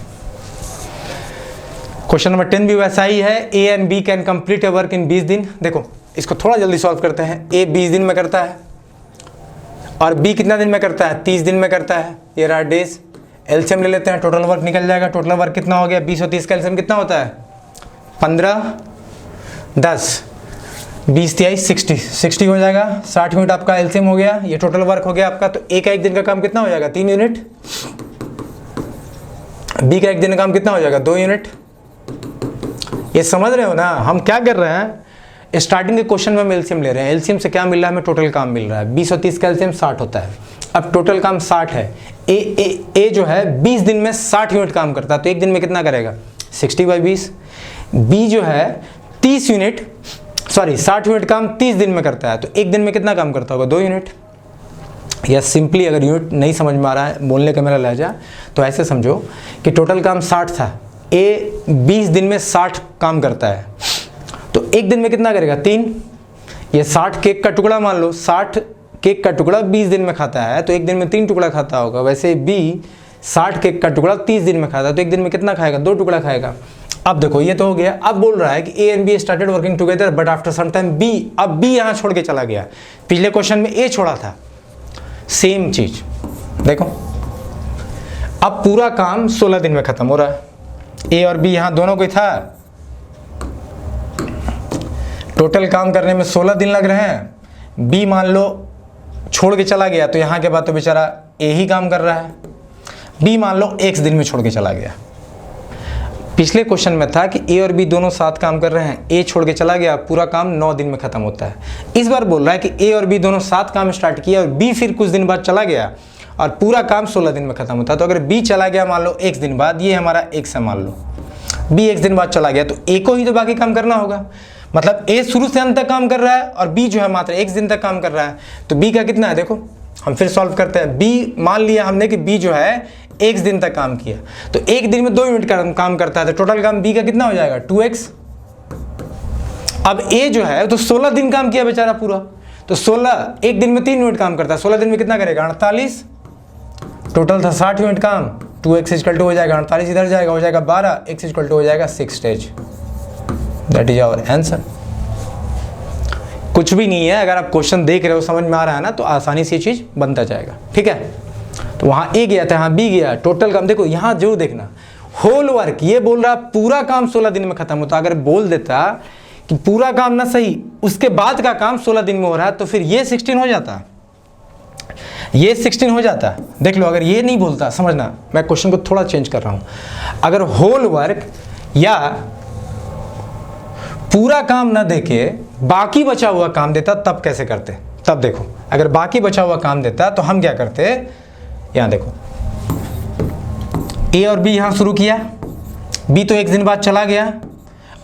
क्वेश्चन नंबर 10 भी वैसा ही है, a and b can complete a work in 20 दिन। देखो इसको थोड़ा जल्दी सॉल्व करते हैं। a 20 दिन में करता है और b कितना दिन में करता है? 30 दिन में करता है। ये रहा डेज। एलसीएम ले लेते हैं, टोटल वर्क निकल जाएगा। टोटल वर्क कितना हो गया? 20 और 30 का एलसीएम कितना होता है? 15 10 20 23 60 हो जाएगा। 60 यूनिट आपका एलसीएम हो गया, ये टोटल वर्क हो गया आपका। तो ए का एक दिन का काम कितना हो जाएगा? 3 यूनिट। बी का एक दिन का काम कितना हो जाएगा? 2 यूनिट। ये समझ रहे हो ना हम क्या कर रहे हैं? स्टार्टिंग के क्वेश्चन में हम एलसीएम ले रहे हैं। एलसीएम से क्या मिल रहा है? हमें टोटल काम मिल रहा है। 20 और 30 का एलसीएम 60 होता है। अब टोटल काम 60 है। ए जो है 20 दिन में 60 यूनिट काम करता है, तो एक दिन में कितना करेगा? 60/20। बी जो है 30 यूनिट 60 यूनिट काम 30 दिन में करता है, तो एक दिन में कितना काम करता होगा? 2 यूनिट। या सिंपली अगर यूनिट नहीं समझ में आ रहा है बोलने का मेरा लहजा, तो ऐसे समझो कि टोटल काम 60 था, ए 20 दिन में 60 काम करता है, तो एक दिन में कितना करेगा? 3। ये 60 केक का टुकड़ा मान लो, 60 केक का टुकड़ा 20 दिन में खाता है तो एक दिन में 3 टुकड़ा खाता होगा, वैसे बी 60 केक का टुकड़ा 30 दिन में खाता है तो एक दिन में कितना खाएगा, 2 टुकड़ा खाएगा। अब देखो ये तो हो गया। अब बोल रहा है कि A and B started working together but after some time B, अब बी यहाँ छोड़ के चला गया, पिछले क्वेश्चन में ए छोड़ा था, सेम चीज देखो। अब पूरा काम 16 दिन में खत्म हो रहा है, ए और बी यहाँ दोनों को था, टोटल काम करने में 16 दिन लग रहे हैं। बी मान लो छोड़ के चला गया तो यहाँ के बाद तो बेचारा ए ही काम कर रहा है। बी मान लो एक दिन में छोड़ के चला गया, पिछले क्वेश्चन में था कि ए और बी दोनों साथ काम कर रहे हैं, ए छोड़ के चला गया, पूरा काम 9 दिन में खत्म होता है। इस बार बोल रहा है कि ए और बी दोनों साथ काम स्टार्ट किया और बी फिर कुछ दिन बाद चला गया और पूरा काम 16 दिन में खत्म होता है। तो अगर बी चला गया मान लो एक दिन बाद, ये हमारा एक्स है मान लो, बी एक दिन बाद चला गया तो ए को ही तो बाकी काम करना होगा, मतलब ए शुरू से अंत तक काम कर रहा है और बी जो है मात्र एक दिन तक काम कर रहा है। तो बी का कितना है देखो, हम फिर सॉल्व करते हैं। बी मान लिया हमने कि बी जो है एक दिन तक काम किया तो एक दिन में 2 यूनिट काम करता है तो टोटल काम बी का कितना हो जाएगा, 2x। अब ए जो है तो 16 दिन काम किया बेचारा पूरा, तो 16 एक दिन में 3 यूनिट काम करता है, 16 दिन में कितना करेगा, 48। टोटल था 60 यूनिट काम, 2x इक्वल टू हो जाएगा 48, इधर जाएगा हो जाएगा 12, x इक्वल टू हो जाएगा 6 stage. That is our answer. कुछ भी नहीं है, अगर आप क्वेश्चन देख रहे हो समझ में आ रहा है ना तो आसानी से ये चीज बनता जाएगा, ठीक है। तो वहां ए गया था, यहाँ बी गया, टोटल काम देखो यहाँ जरूर देखना, होल वर्क ये बोल रहा पूरा काम 16 दिन में खत्म होता। अगर बोल देता कि पूरा काम ना सही उसके बाद का काम 16 दिन में हो रहा है तो फिर ये 16 हो जाता, ये 16 हो जाता। देख लो अगर ये नहीं बोलता, समझना मैं क्वेश्चन को थोड़ा चेंज कर रहा हूं, अगर होल वर्क या पूरा काम ना देके बाकी बचा हुआ काम देता तब कैसे करते। तब देखो अगर बाकी बचा हुआ काम देता तो हम क्या करते, यहां देखो ए और बी यहां शुरू किया, बी तो एक दिन बाद चला गया,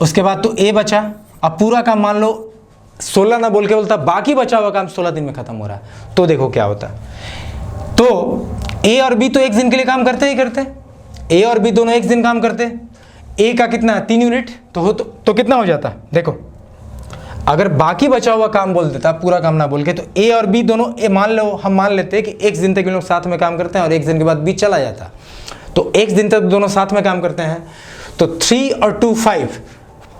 उसके बाद तो ए बचा। अब पूरा काम मान लो 16 ना बोल के बोलता बाकी बचा हुआ काम 16 दिन में खत्म हो रहा है, तो देखो क्या होता। तो ए और बी तो एक दिन के लिए काम करते ही करते, ए और बी दोनों एक दिन काम करते, ए का कितना 3 यूनिट तो कितना हो जाता देखो। अगर बाकी बचा हुआ काम बोल देता पूरा काम ना बोल के, तो ए और बी दोनों मान लो हम मान लेते हैं कि एक दिन तक लोग साथ में काम करते हैं और एक दिन के बाद बी चला जाता, तो एक दिन तक दोनों साथ में काम करते हैं। तो 3 और 2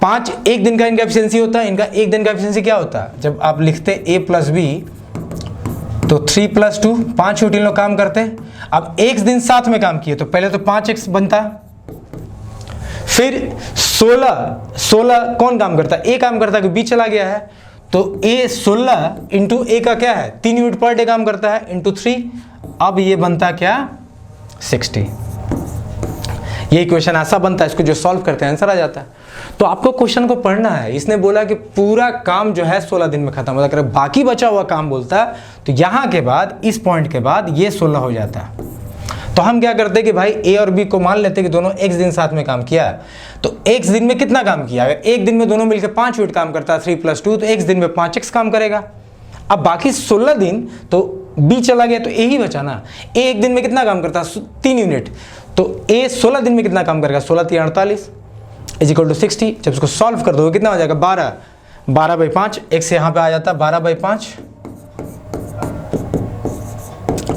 5 एक दिन का इनका एफिशिएंसी होता है। इनका एक दिन का एफिशिएंसी क्या होता है, जब आप लिखते ए प्लस बी तो 3 + 2 5 यूनिट लोग काम करते हैं। अब एक दिन साथ में काम किए तो पहले तो 5x बनता, फिर 16 कौन काम करता, ए काम करता है, बी चला गया है तो ए 16 इंटू ए का क्या है 3 यूनिट पर डे काम करता है इंटू 3, अब ये बनता क्या 60। ये इक्वेशन ऐसा बनता है, इसको जो सॉल्व करते हैं आंसर आ जाता है। तो आपको क्वेश्चन को पढ़ना है, इसने बोला कि पूरा काम जो है 16 दिन में खत्म होता है, अगर बाकी बचा हुआ काम बोलता तो यहां के बाद इस पॉइंट के बाद ये 16 हो जाता है। तो हम क्या करते कि भाई ए और बी को मान लेते कि दोनों एक दिन साथ में काम किया, तो एक दिन में कितना काम किया, अगर एक दिन में दोनों मिलकर 5 यूनिट काम करता है 3 + 2 तो एक दिन में 5x काम करेगा। अब बाकी 16 दिन तो बी चला गया तो ए ही बचा ना, ए एक दिन में कितना काम करता है 3 यूनिट, तो ए 16 दिन में कितना काम करेगा 16 × 48 = 60। जब इसको सॉल्व कर दो कितना हो जाएगा 12/5, एक से यहाँ पे आ जाता 12/5,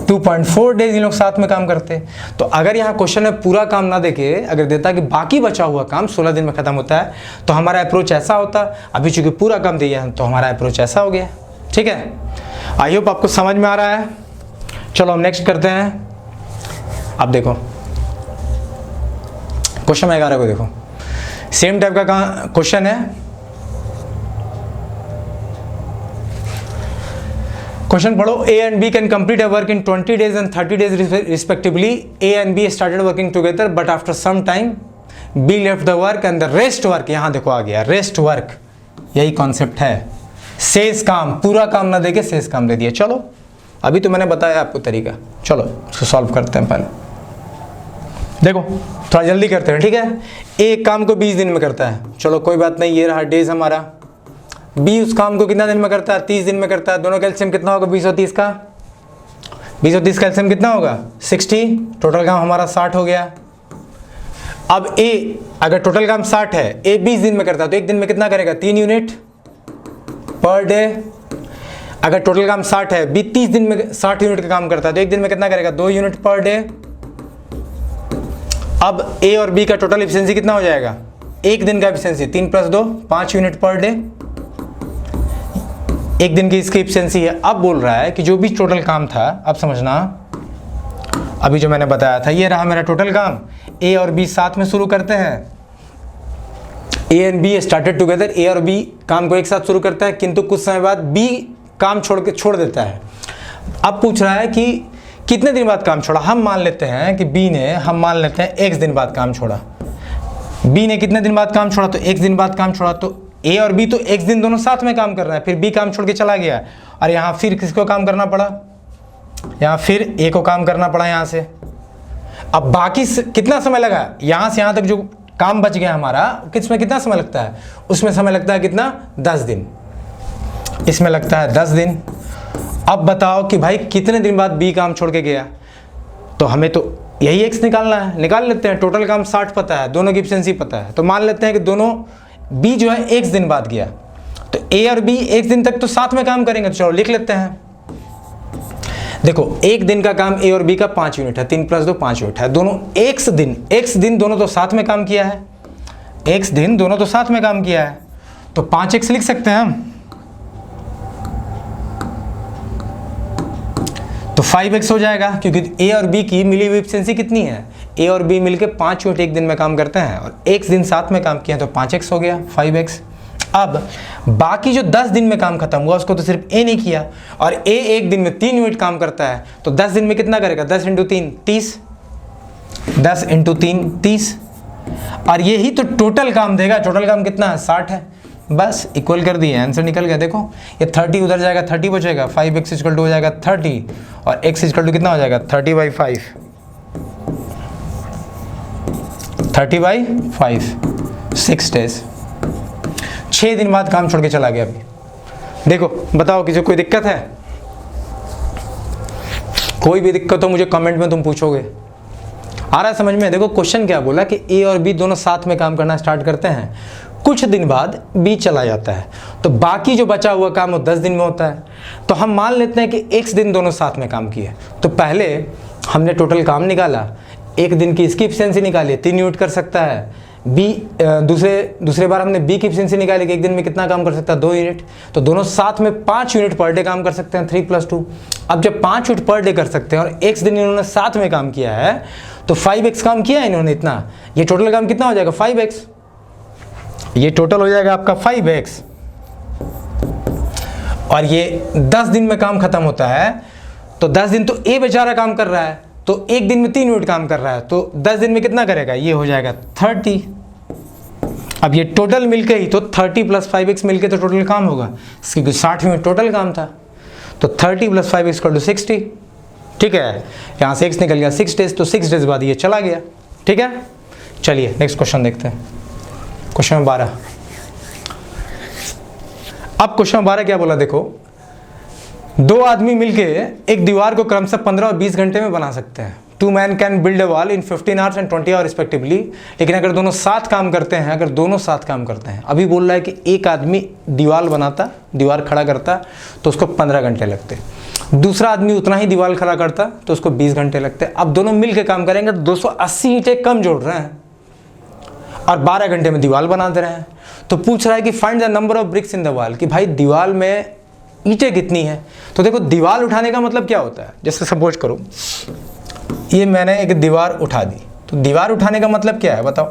2.4 डेज इन लोग साथ में काम करते। तो अगर यहाँ क्वेश्चन में पूरा काम ना देके अगर देता कि बाकी बचा हुआ काम 16 दिन में खत्म होता है तो हमारा अप्रोच ऐसा होता। अभी चूंकि पूरा काम दिया है तो हमारा अप्रोच ऐसा हो गया, ठीक है। आई होप आपको समझ में आ रहा है। चलो हम नेक्स्ट करते हैं। अब देखो क्वेश्चन 11 को देखो, सेम टाइप का क्वेश्चन है। क्वेश्चन पढ़ो, A and B can complete a work in 20 days and 30 days respectively. A and B started working together but after some time B left the work and the rest work, यहाँ देखो आ गया rest work, यही concept है। शेष काम, पूरा काम ना देके शेष काम दे दिया। चलो अभी तो मैंने बताया आपको तरीका, चलो इसको सॉल्व करते हैं। पहले देखो थोड़ा जल्दी करते हैं, ठीक है। एक काम को 20 दिन में करता है, चलो कोई बात नहीं, ये रहा डेज हमारा। बी उस काम को कितना दिन में करता है 30 दिन में करता है। दोनों का एलसीएम कितना होगा 20 और 30 का, 20 और 30 का एलसीएम कितना होगा 60। टोटल काम हमारा 60 हो गया। अब ए अगर टोटल काम 60 है, ए 20 दिन में करता है तो एक दिन में कितना करेगा 3 यूनिट पर डे। अगर टोटल काम 60 है, बी 30 दिन में 60 यूनिट का काम करता है, तो एक दिन में कितना करेगा? 2 यूनिट पर डे। अब ए और बी का टोटल एफिशिएंसी कितना हो जाएगा? एक दिन का एफिशिएंसी 3 + 2 5 यूनिट पर डे, एक दिन की इसकी एफिशिएंसी है। अब बोल रहा है कि जो भी टोटल काम था, अब समझना, अभी जो मैंने बताया था, ये रहा मेरा टोटल काम। ए और बी साथ में शुरू करते हैं, A and B started together. A और बी काम को एक साथ शुरू करता है, किंतु कुछ समय बाद बी काम छोड़ देता है। अब पूछ रहा है कि कितने दिन बाद काम छोड़ा। हम मान लेते हैं कि बी ने, हम मान लेते हैं x दिन बाद काम छोड़ा। बी ने कितने दिन बाद काम छोड़ा? तो x दिन बाद काम छोड़ा। तो ए और बी तो x दिन दोनों साथ में काम कर रहे हैं, फिर बी काम छोड़ के चला गया और यहाँ फिर किसको काम करना पड़ा? यहाँ फिर ए को काम करना पड़ा यहाँ से। अब बाकी कितना समय लगा? यहाँ से यहाँ तक जो काम बच गया हमारा, किसमें कितना समय लगता है? उसमें समय लगता है कितना? 10 दिन। इसमें लगता है 10 दिन। अब बताओ कि भाई कितने दिन बाद बी काम छोड़ के गया? तो हमें तो यही x निकालना है, निकाल लेते हैं। टोटल काम 60 पता है, दोनों की एफिशिएंसी पता है, तो मान लेते हैं कि दोनों बी जो है x दिन बाद गया, तो ए और बी एक दिन तक तो साथ में काम करेंगे। तो चलो लिख लेते हैं। देखो, एक दिन का काम ए और बी का 5 यूनिट है, 3 + 2 5 यूनिट है। दोनों x दिन दोनों तो साथ में काम किया है, x दिन दोनों तो साथ में काम किया है, तो 5x लिख सकते हैं हम। तो 5x हो जाएगा, क्योंकि ए और बी की मिली हुई एफिशिएंसी कितनी है? ए और बी मिलके 5 यूनिट एक दिन में काम करते हैं और x दिन साथ में काम किया, तो 5x हो गया, 5x। अब बाकी जो 10 दिन में काम खत्म हुआ उसको तो सिर्फ ए नहीं किया, और ए एक दिन में 3 यूनिट काम करता है, तो 10 दिन में कितना करेगा? 10 × 3 30, 10 × 3 30, और यही तो टोटल काम देगा। टोटल काम कितना है? 60 है। बस इक्वल कर दिए, आंसर निकल गया। देखो ये 30 उधर जाएगा, 30 बचेगा, 5x = हो जाएगा 30, और x = कितना हो जाएगा? 30/5, 30/5, 6 डेज। 6 दिन बाद काम छोड़ के चला गया। अभी देखो, बताओ किसी को कोई दिक्कत है? कोई भी दिक्कत हो मुझे कमेंट में तुम पूछोगे। आ रहा है समझ में? देखो क्वेश्चन क्या बोला कि ए और बी दोनों साथ में काम करना स्टार्ट करते हैं, कुछ दिन बाद बी चला जाता है, तो बाकी जो बचा हुआ काम वो 10 दिन में होता है। तो हम मान लेते हैं कि x दिन दोनों साथ में काम किए। तो पहले हमने टोटल काम निकाला, एक दिन की इसकी एफिशिएंसी निकाली, 3 यूनिट कर सकता है। बी दूसरे बार हमने बी की एफिशिएंसी निकाली कि एक दिन में कितना काम कर सकता है? 2 यूनिट। तो दोनों साथ में 5 यूनिट पर डे काम कर सकते हैं, 3 + 2। अब जब 5 यूनिट पर डे कर सकते हैं और x दिन इन्होंने साथ में काम किया है, तो 5x काम किया है इन्होंने इतना। ये टोटल काम कितना हो जाएगा? 5x। ये टोटल हो जाएगा आपका 5x, और ये 10 दिन में काम खत्म होता है। तो 10 दिन तो ए बेचारा काम कर रहा है, तो एक दिन में 3 यूनिट काम कर रहा है, तो 10 दिन में कितना करेगा? ये हो जाएगा 30। अब ये टोटल मिलके ही तो 30 + 5x मिलके तो टोटल काम होगा, क्योंकि 60 यूनिट टोटल काम था। तो 30 + 5x = 60। ठीक है, यहाँ से x निकल गया 6 डेज, तो 6 डेज बाद ये चला गया। ठीक है, चलिए नेक्स्ट क्वेश्चन देखते हैं। क्वेश्चन 12। अब क्वेश्चन 12 क्या बोला? देखो, 2 आदमी मिलके एक दीवार को क्रमशः 15 और 20 घंटे में बना सकते हैं। 2 man can build a wall in 15 hours and 20 hours respectively. लेकिन अगर दोनों साथ काम करते हैं, अभी बोल रहा है कि एक आदमी दीवार बनाता, दीवार खड़ा करता, तो उसको 15 घंटे लगते। दूसरा आदमी उतना ही दीवार खड़ा करता, तो उसको 20 घंटे लगते। अब दोनों मिलकर काम करेंगे, 280 ईंटें कम जोड़ रहे हैं और 12 घंटे में दीवार बना दे रहे हैं। तो पूछ रहा है कि find the number of BRICS in the wall, कि भाई दीवार में ईंटें कितनी है। तो देखो, दीवार उठाने का मतलब क्या होता है? जैसे सपोज करो ये मैंने एक दीवार उठा दी, तो दीवार उठाने का मतलब क्या है बताओ?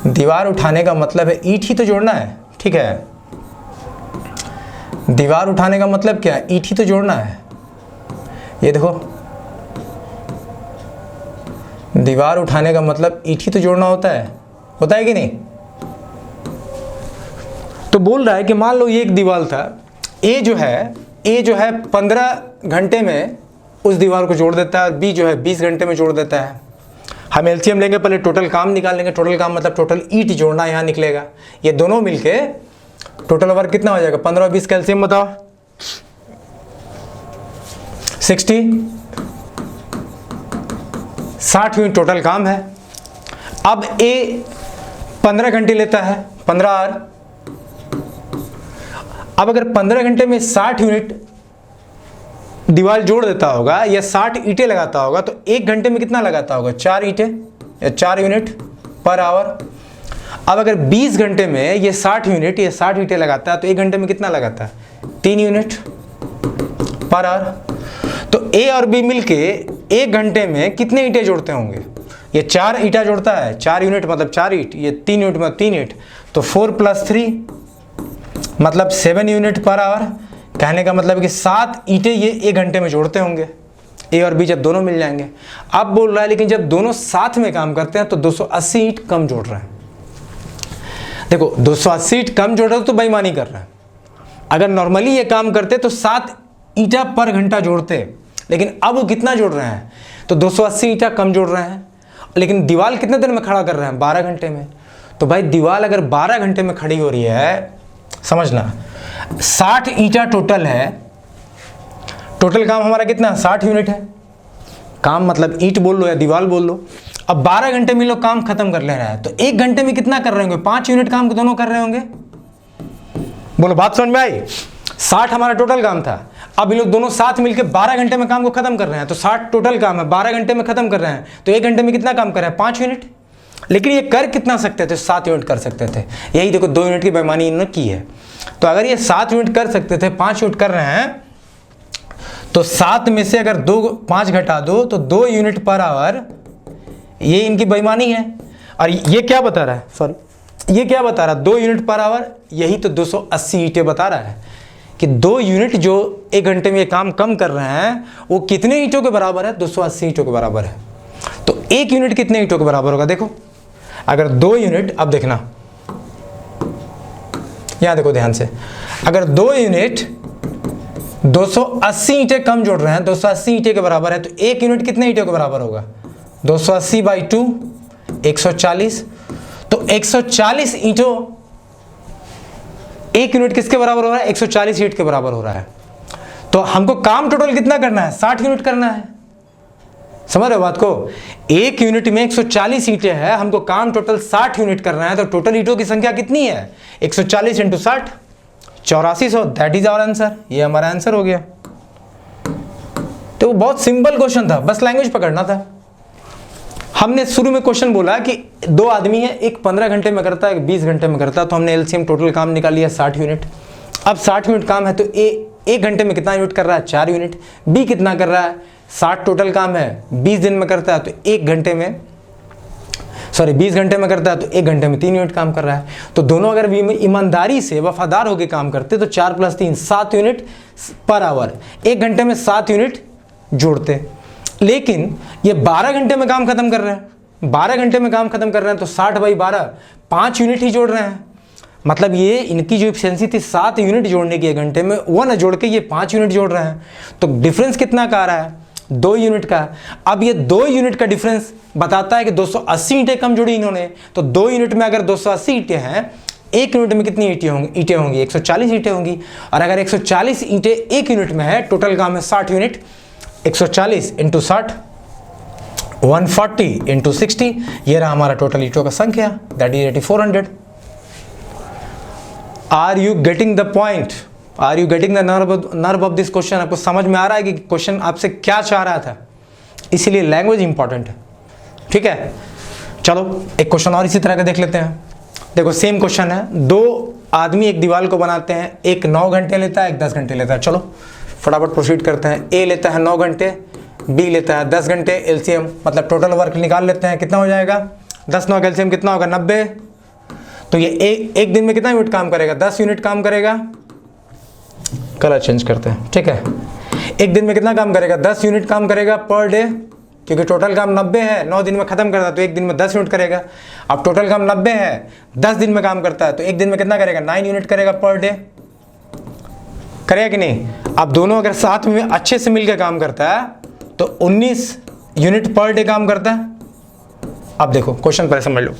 दीवार उठाने का मतलब है ईंट ही तो जोड़ना है। ठीक है, दीवार उठाने का मतलब क्या है? ईंट ही तो जोड़ना है। ये देखो, दीवार उठाने का मतलब ईंट ही तो जोड़ना होता है कि नहीं? तो बोल रहा है कि मान लो ये एक दीवार था, ए जो है 15 घंटे में उस दीवार को जोड़ देता है, और बी जो है 20 घंटे में जोड़ देता है। हम एलसीएम लेंगे, पहले टोटल काम निकालेंगे। टोटल काम मतलब टोटल ईंट जोड़ना यहाँ निकलेगा। ये दोनों मिलके टोटल वर्क कितना हो जाएगा? 15 और 20 का एलसीएम बताओ। 60 यूनिट टोटल काम है। अब ए 15 घंटे लेता है, 15 आवर। अब अगर 15 घंटे में 60 यूनिट दीवार जोड़ देता होगा या 60 ईंटें लगाता होगा तो 1 घंटे में कितना लगाता होगा? 4 ईंटें या 4 यूनिट पर आवर। अब अगर 20 घंटे में ये 60 यूनिट या 60 ईंटें लगाता है तो 1 घंटे में कितना लगाता है? 3 यूनिट पर आवर। तो ए और बी मिलके 1 घंटे में कितने ईंटें जोड़ते होंगे? ये 4 ईंटा जोड़ता है, 4 यूनिट मतलब 4 ईंट, ये 3 यूनिट मतलब 3 ईंट, तो 4 + 3 मतलब 7 यूनिट पर आवर। कहने का मतलब कि 7 ईंटें ये 1 घंटे में जोड़ते होंगे, ए और बी जब दोनों मिल जाएंगे। अब बोल रहा है लेकिन जब दोनों साथ में काम करते हैं तो 280 ईंट कम जोड़ रहे हैं। देखो 280 ईंट कम जोड़ रहे हो तो बेईमानी कर रहे हैं। अगर नॉर्मली ये काम करते तो 7 ईंटा पर घंटा जोड़ते, लेकिन अब वो कितना जोड़ रहे हैं? तो 280 ईंटा कम जोड़ रहे हैं। लेकिन दीवार कितने देर में खड़ा कर रहे हैं? 12 घंटे में। तो भाई दीवार अगर 12 घंटे में खड़ी हो रही है, समझना 60 ईंटा टोटल है, टोटल काम हमारा कितना? 60 यूनिट है। काम मतलब ईंट बोल लो या दीवार बोल लो। अब 12 घंटे में लोग काम खत्म कर ले रहा है तो 1 घंटे में कितना कर रहे होंगे? 5 यूनिट काम दोनों कर रहे होंगे। बोलो बात समझ में आई? 60 हमारा टोटल काम था, अब ये लोग दोनों साथ मिलकर 12 घंटे में काम को खत्म कर रहे हैं। तो 60 टोटल काम है, 12 घंटे में खत्म कर रहे हैं, तो 1 घंटे में कितना काम कर रहे हैं? 5 यूनिट। लेकिन ये कर कितना सकते थे? 7 यूनिट कर सकते थे। यही देखो 2 यूनिट की बेईमानी इन्होंने की है। तो अगर ये 7 यूनिट कर सकते थे, 5 यूनिट कर रहे हैं, तो 7 में से अगर 5 घटा दो तो 2 यूनिट पर आवर, ये इनकी बेईमानी है। और ये क्या बता रहा है? सॉरी, ये क्या बता रहा है? 2 यूनिट पर आवर। यही तो 280 ईंटें बता रहा है कि 2 यूनिट जो 1 घंटे में ये काम कम कर रहे हैं वो कितने ईंटों के बराबर है? 280 ईंटों के बराबर है। तो 1 यूनिट कितने ईंटों के बराबर होगा? देखो अगर 2 यूनिट, अब देखना यहां देखो ध्यान से, अगर 2 यूनिट 280 ईंटें कम जोड़ रहे हैं, 280 ईंटें के बराबर है, तो 1 यूनिट कितने ईंटों के बराबर होगा? 280/2 140। तो 140 ईंटों, 1 यूनिट किसके बराबर हो रहा है? 140 ईंट के बराबर हो रहा है। तो हमको काम टोटल कितना करना है? 60 यूनिट करना है। समझ रहे हो बात को? 1 यूनिट में 140 ईंटें है, हमको काम टोटल 60 यूनिट करना है। तो टोटल ईंटों की संख्या कितनी है? 140 × 60 8400। That is our answer. ये हमारा आंसर हो गया। तो वो बहुत सिंपल क्वेश्चन था, बस लैंग्वेज पकड़ना था। हमने शुरू में क्वेश्चन बोला कि 2 आदमी है, एक 15 घंटे में करता है, एक 20 घंटे में करता है, तो हमने एलसीएम टोटल काम निकाल लिया 60 यूनिट। अब 60 यूनिट काम है तो ए 1 घंटे में कितना यूनिट कर रहा है? 4 यूनिट। बी कितना कर रहा है? 60 टोटल काम है, 20 दिन में करता है तो 1 घंटे में, सॉरी 20 घंटे में करता है तो 1 घंटे में 3 यूनिट काम कर रहा है। तो दोनों अगर ईमानदारी से वफादार होकर काम करते तो 4 + 3 7 यूनिट पर आवर, 1 घंटे में 7 यूनिट जोड़ते। लेकिन ये 12 घंटे में काम खत्म कर रहे हैं, 12 घंटे में काम खत्म कर रहे हैं, तो 60/12 5 यूनिट ही जोड़ रहे हैं। मतलब ये इनकी जो एफिशिएंसी थी 7 यूनिट जोड़ने की 1 घंटे में, वो ना जोड़ के ये 5 यूनिट जोड़ रहे हैं। तो डिफरेंस कितना का आ रहा है? 2 यूनिट का। अब ये 2 यूनिट का डिफरेंस बताता है कि 280 ईंटें कम जोड़ी इन्होंने। तो 2 यूनिट में अगर 280 ईंटें हैं, 1 यूनिट में कितनी ईंटें होंगी? 140 ईंटें होंगी। और अगर 140 ईंटें 1 यूनिट में है, टोटल काम है 60 यूनिट, 140 × 60 140 × 60, ये रहा हमारा टोटल ईंटों का संख्या, that is 8400। Are you getting the point? Are you getting the nerve of this question? आपको समझ में आ रहा है कि क्वेश्चन आपसे क्या चाह रहा था? इसीलिए लैंग्वेज इंपॉर्टेंट है। ठीक है, चलो एक क्वेश्चन और इसी तरह का देख लेते हैं। देखो सेम क्वेश्चन है, 2 आदमी एक दीवार को बनाते हैं, एक 9 घंटे लेता है, एक 10 घंटे लेता है। चलो फटाफट प्रोसीड करते हैं। ए लेता है 9 घंटे, बी लेता है 10 घंटे। एलसीएम मतलब टोटल वर्क निकाल लेते हैं, कितना हो जाएगा? 10 9 का एलसीएम कितना होगा? 90। तो ये एक दिन में कितना यूनिट काम करेगा? 10 यूनिट काम करेगा। कलर चेंज करते हैं, ठीक है। एक दिन में कितना काम करेगा? 10 यूनिट काम करेगा पर डे, क्योंकि टोटल काम 90 है, 9 दिन में खत्म करता है तो एक दिन में 10 यूनिट करेगा। अब टोटल काम 90 है, 10 दिन में काम करता है तो एक दिन में कितना करेगा? 9 यूनिट करेगा पर डे। करेगा कि नहीं? अब दोनों अगर साथ में अच्छे से मिलकर काम करता है तो 19 यूनिट पर डे काम करता है। अब देखो क्वेश्चन पहले समझ लो।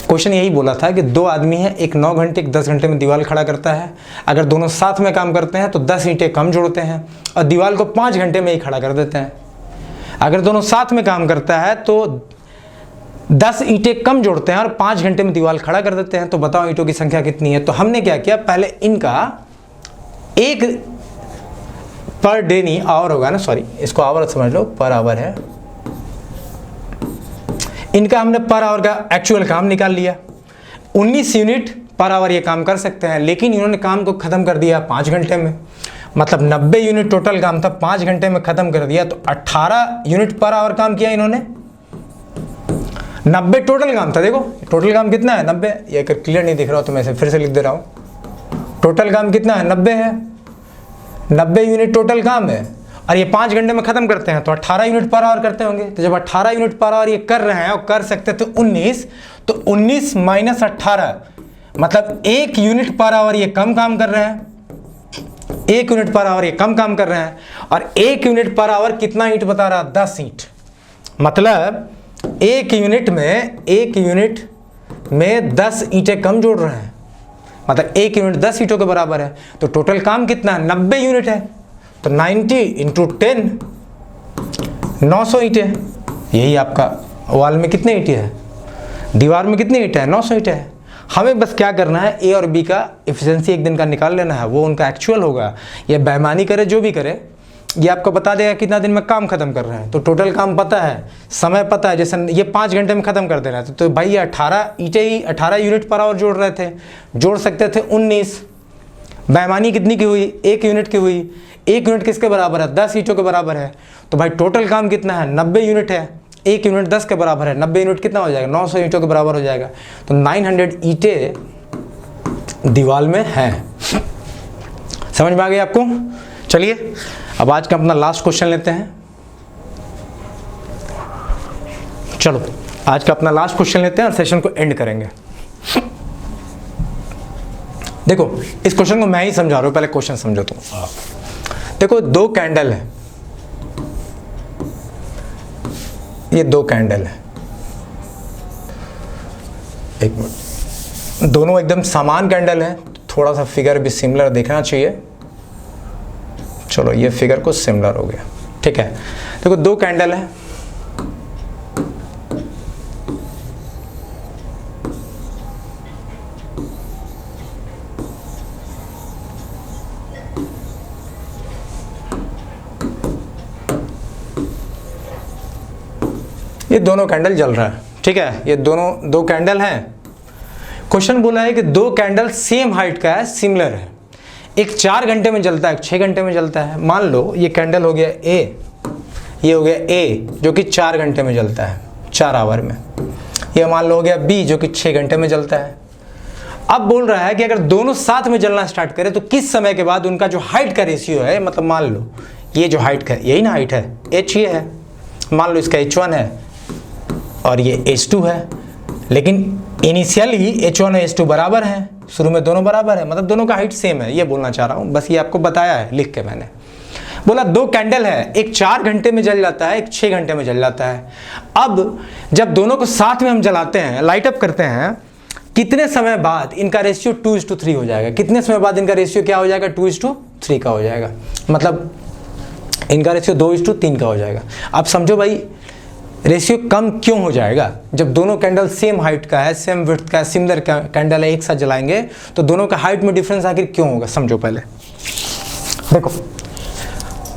क्वेश्चन यही बोला था कि 2 आदमी हैं, एक 9 घंटे एक 10 घंटे में दीवार खड़ा करता है। अगर दोनों साथ में काम करते हैं तो 10 ईंटें कम जोड़ते हैं और दीवार को 5 घंटे में ही खड़ा कर देते हैं। अगर दोनों साथ में काम करता है तो 10 ईंटें कम जोड़ते हैं और 5 घंटे में दीवार खड़ा कर देते हैं। तो बताओ ईंटों की संख्या कितनी है? तो हमने क्या किया, पहले इनका एक पर डे नहीं, आवर होगा ना, सॉरी इसको आवर समझ लो, पर आवर है। इनका हमने पर आवर का एक्चुअल काम निकाल लिया, 19 यूनिट पर आवर ये काम कर सकते हैं, लेकिन इन्होंने काम को ख़त्म कर दिया 5 घंटे में। मतलब 90 यूनिट टोटल काम था, 5 घंटे में ख़त्म कर दिया, तो 18 यूनिट पर आवर काम किया इन्होंने। 90 टोटल काम था, देखो टोटल काम कितना है 90। ये अगर क्लियर नहीं दिख रहा हो तो मैं इसे फिर से लिख दे रहा हूँ। टोटल काम कितना है 90 है, 90 यूनिट टोटल काम है, और ये 5 घंटे में ख़त्म करते हैं तो 18 यूनिट पर आवर करते होंगे। तो जब 18 यूनिट पर आवर ये कर रहे हैं और कर सकते तो 19, तो 19 माइनस 18, मतलब 1 यूनिट पर आवर ये कम काम कर रहे हैं, 1 यूनिट पर आवर ये कम काम कर रहे हैं। और 1 यूनिट पर आवर कितना ईंट बता रहा, 10 ईंट। मतलब 1 यूनिट में 10 ईंटें कम जोड़ रहे हैं, मतलब 1 यूनिट 10 ईंटों के बराबर है। तो टोटल काम कितना है 90 यूनिट है, तो 90 इंटू 10, 900 ईंटें। यही आपका वॉल में कितने ईंटें हैं, दीवार में कितनी ईंटें हैं, 900 ईंटें हैं। हमें बस क्या करना है, ए और बी का एफिशिएंसी एक दिन का निकाल लेना है, वो उनका एक्चुअल होगा। ये बेईमानी करे जो भी करे, ये आपको बता देगा कितना दिन में काम खत्म कर रहे हैं। तो टोटल काम पता है, समय पता है, जैसे ये 5 घंटे में ख़त्म कर दे रहे थे, तो भाई ये 18 ईंटें ही 18 यूनिट पर आवर जोड़ रहे थे, जोड़ सकते थे 19। बेईमानी कितनी की हुई, 1 यूनिट की हुई। 1 यूनिट किसके बराबर है, 10 ईंटों के बराबर है। तो भाई टोटल काम कितना है 90 यूनिट है, 1 यूनिट 10 के बराबर है, 90 यूनिट कितना हो जाएगा, 900 ईंटों के बराबर हो जाएगा। तो 900 ईंटें दीवार में हैं। समझ में आ गई आपको। चलिए अब आज का अपना लास्ट क्वेश्चन लेते हैं। चलो आज का अपना लास्ट क्वेश्चन लेते हैं और सेशन को एंड करेंगे। देखो इस क्वेश्चन को मैं ही समझा रहा हूं, पहले क्वेश्चन समझो तुम। देखो 2 कैंडल है, ये 2 कैंडल है, एक मिनट, दोनों एकदम समान कैंडल है, थोड़ा सा फिगर भी सिमिलर देखना चाहिए। चलो ये फिगर को सिमिलर हो गया, ठीक है। देखो 2 कैंडल है, ये दोनों कैंडल जल रहा है, ठीक है। ये दोनों 2 कैंडल हैं। क्वेश्चन बोला है कि 2 कैंडल सेम हाइट का है, सिमिलर है। एक 4 घंटे में जलता है, एक 6 घंटे में जलता है। मान लो ये कैंडल हो गया ए, ये हो गया ए जो कि 4 घंटे में जलता है, 4 आवर में। ये मान लो हो गया बी जो कि 6 घंटे में जलता है। अब बोल रहा है कि अगर दोनों साथ में जलना स्टार्ट करें तो किस समय के बाद उनका जो हाइट का रेशियो है, मतलब मान लो ये जो हाइट का, यही ना हाइट है, एच ये है, मान लो इसका H1 है और ये H2 है, लेकिन इनिशियली H1 और H2 बराबर हैं, शुरू में दोनों बराबर है, मतलब दोनों का हाइट सेम है। ये बोलना चाह रहा हूँ, बस ये आपको बताया है लिख के मैंने। बोला 2 कैंडल है, एक 4 घंटे में जल जाता है, एक 6 घंटे में जल जाता है। अब जब दोनों को साथ में हम जलाते हैं, लाइट अप करते हैं, कितने समय बाद इनका रेशियो 2:3 हो जाएगा। कितने समय बाद इनका रेशियो क्या हो जाएगा, 2:3 का हो जाएगा, मतलब इनका रेशियो 2:3 का हो जाएगा। अब समझो भाई रेशियो कम क्यों हो जाएगा, जब दोनों कैंडल सेम हाइट का है, सेम विड्थ का है, सिमिलर कैंडल है, एक साथ जलाएंगे तो दोनों का हाइट में डिफरेंस आखिर क्यों होगा, समझो पहले। देखो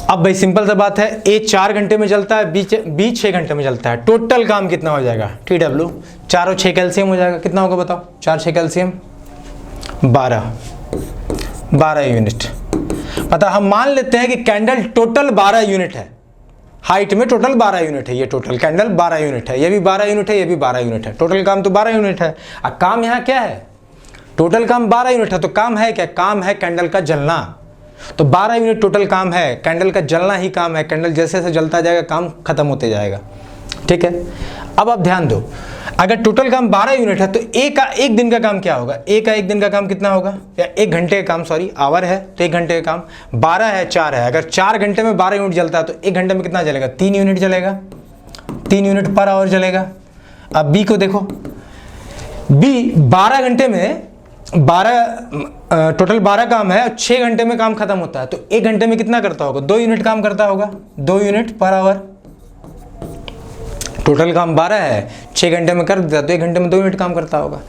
अब भाई सिंपल सा बात है, ए 4 घंटे में जलता है, बी 6 घंटे में जलता है। टोटल काम कितना हो जाएगा, TW 4 और 6 कैल्शियम हो जाएगा, कितना होगा बताओ, 4 6 कैल्शियम 12 यूनिट। पता हम मान लेते हैं कि कैंडल टोटल 12 यूनिट है, हाइट में टोटल 12 यूनिट है, ये टोटल कैंडल 12 यूनिट है, ये भी 12 यूनिट है, ये भी 12 यूनिट है, टोटल काम तो 12 यूनिट है। अब काम यहाँ क्या है, टोटल काम 12 यूनिट है, तो काम है क्या, काम है कैंडल का जलना। तो 12 यूनिट टोटल काम है, कैंडल का जलना ही काम है। कैंडल जैसे जैसे जलता जाएगा काम खत्म होते जाएगा, ठीक है। अब आप ध्यान दो, अगर टोटल काम 12 यूनिट है तो एक दिन का काम क्या होगा, एक दिन का काम कितना होगा, या 1 घंटे का काम, सॉरी आवर है तो 1 घंटे का काम 12 है, 4 है। अगर 4 घंटे में 12 यूनिट जलता है तो 1 घंटे में कितना जलेगा, 3 यूनिट जलेगा, 3 यूनिट पर आवर जलेगा। अब बी को देखो, बी 12 घंटे में टोटल 12 काम है, 6 घंटे में काम खत्म होता है, तो 1 घंटे में कितना करता होगा, 2 यूनिट काम करता होगा, 2 यूनिट पर आवर। टोटल काम 12 है, 6 घंटे में कर देता तो 1 घंटे में 2 यूनिट काम करता होगा।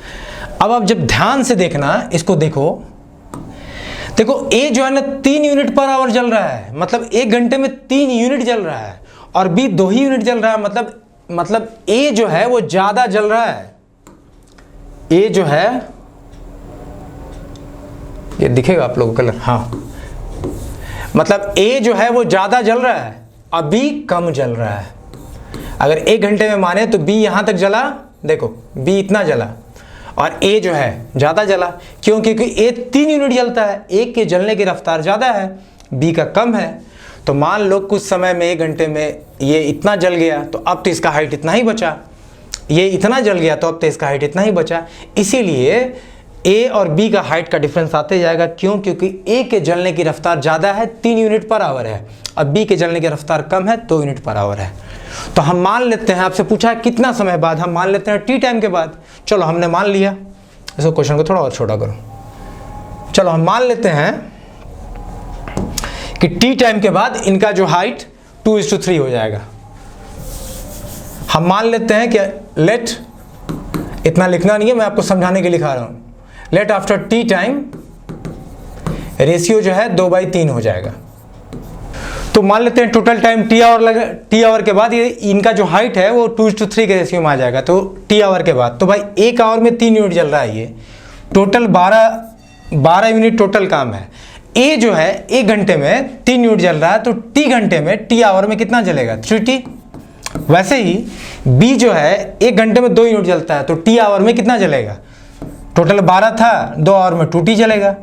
अब आप जब ध्यान से देखना, इसको देखो, देखो ए जो है ना 3 यूनिट पर आवर जल रहा है, मतलब 1 घंटे में 3 यूनिट जल रहा है, और बी 2 ही यूनिट जल रहा है, मतलब ए जो है वो ज्यादा जल रहा है। ए जो है, ये दिखेगा आप लोगों को कलर, हाँ, मतलब ए जो है वो ज्यादा जल रहा है और बी कम जल रहा है। अगर 1 घंटे में माने तो बी यहां तक जला, देखो बी इतना जला और ए जो है ज्यादा जला। क्यों? क्योंकि ए 3 यूनिट जलता है, ए के जलने की रफ्तार ज्यादा है, बी का कम है। तो मान लो कुछ समय में 1 घंटे में ये इतना जल गया, तो अब तो इसका हाइट इतना ही बचा। ये इतना जल गया तो अब तो इसका हाइट इतना ही बचा। इसीलिए ए और बी का हाइट का डिफरेंस आते जाएगा। क्यों? क्योंकि ए के जलने की रफ्तार ज़्यादा है, 3 यूनिट पर आवर है, और बी के जलने की रफ्तार कम है, 2 यूनिट पर आवर है। तो हम मान लेते हैं, आपसे पूछा है कितना समय बाद, हम मान लेते हैं टी टाइम के बाद। चलो हमने मान लिया, इसको क्वेश्चन को थोड़ा और छोटा करो। चलो हम मान लेते हैं कि टी टाइम के बाद इनका जो हाइट 2:3 हो जाएगा। हम मान लेते हैं कि लेट, इतना लिखना नहीं है, मैं आपको समझाने के लिए लिखा रहा हूं। Let after T time ratio जो है 2/3 हो जाएगा। तो मान लेते हैं टोटल टाइम टी आवर के बाद ये इनका जो हाइट है वो 2:3 के रेशियो में आ जाएगा। तो टी आवर के बाद, तो भाई 1 आवर में 3 यूनिट जल रहा है, ये टोटल 12 यूनिट टोटल काम है। ए जो है 1 घंटे में 3 यूनिट जल रहा है, तो टी घंटे में, टी आवर में कितना जलेगा? 3T। वैसे ही बी जो है 1 घंटे में 2 यूनिट जलता है, तो टी आवर में कितना जलेगा? टोटल 12 था, 2 आवर में 2T जलेगा,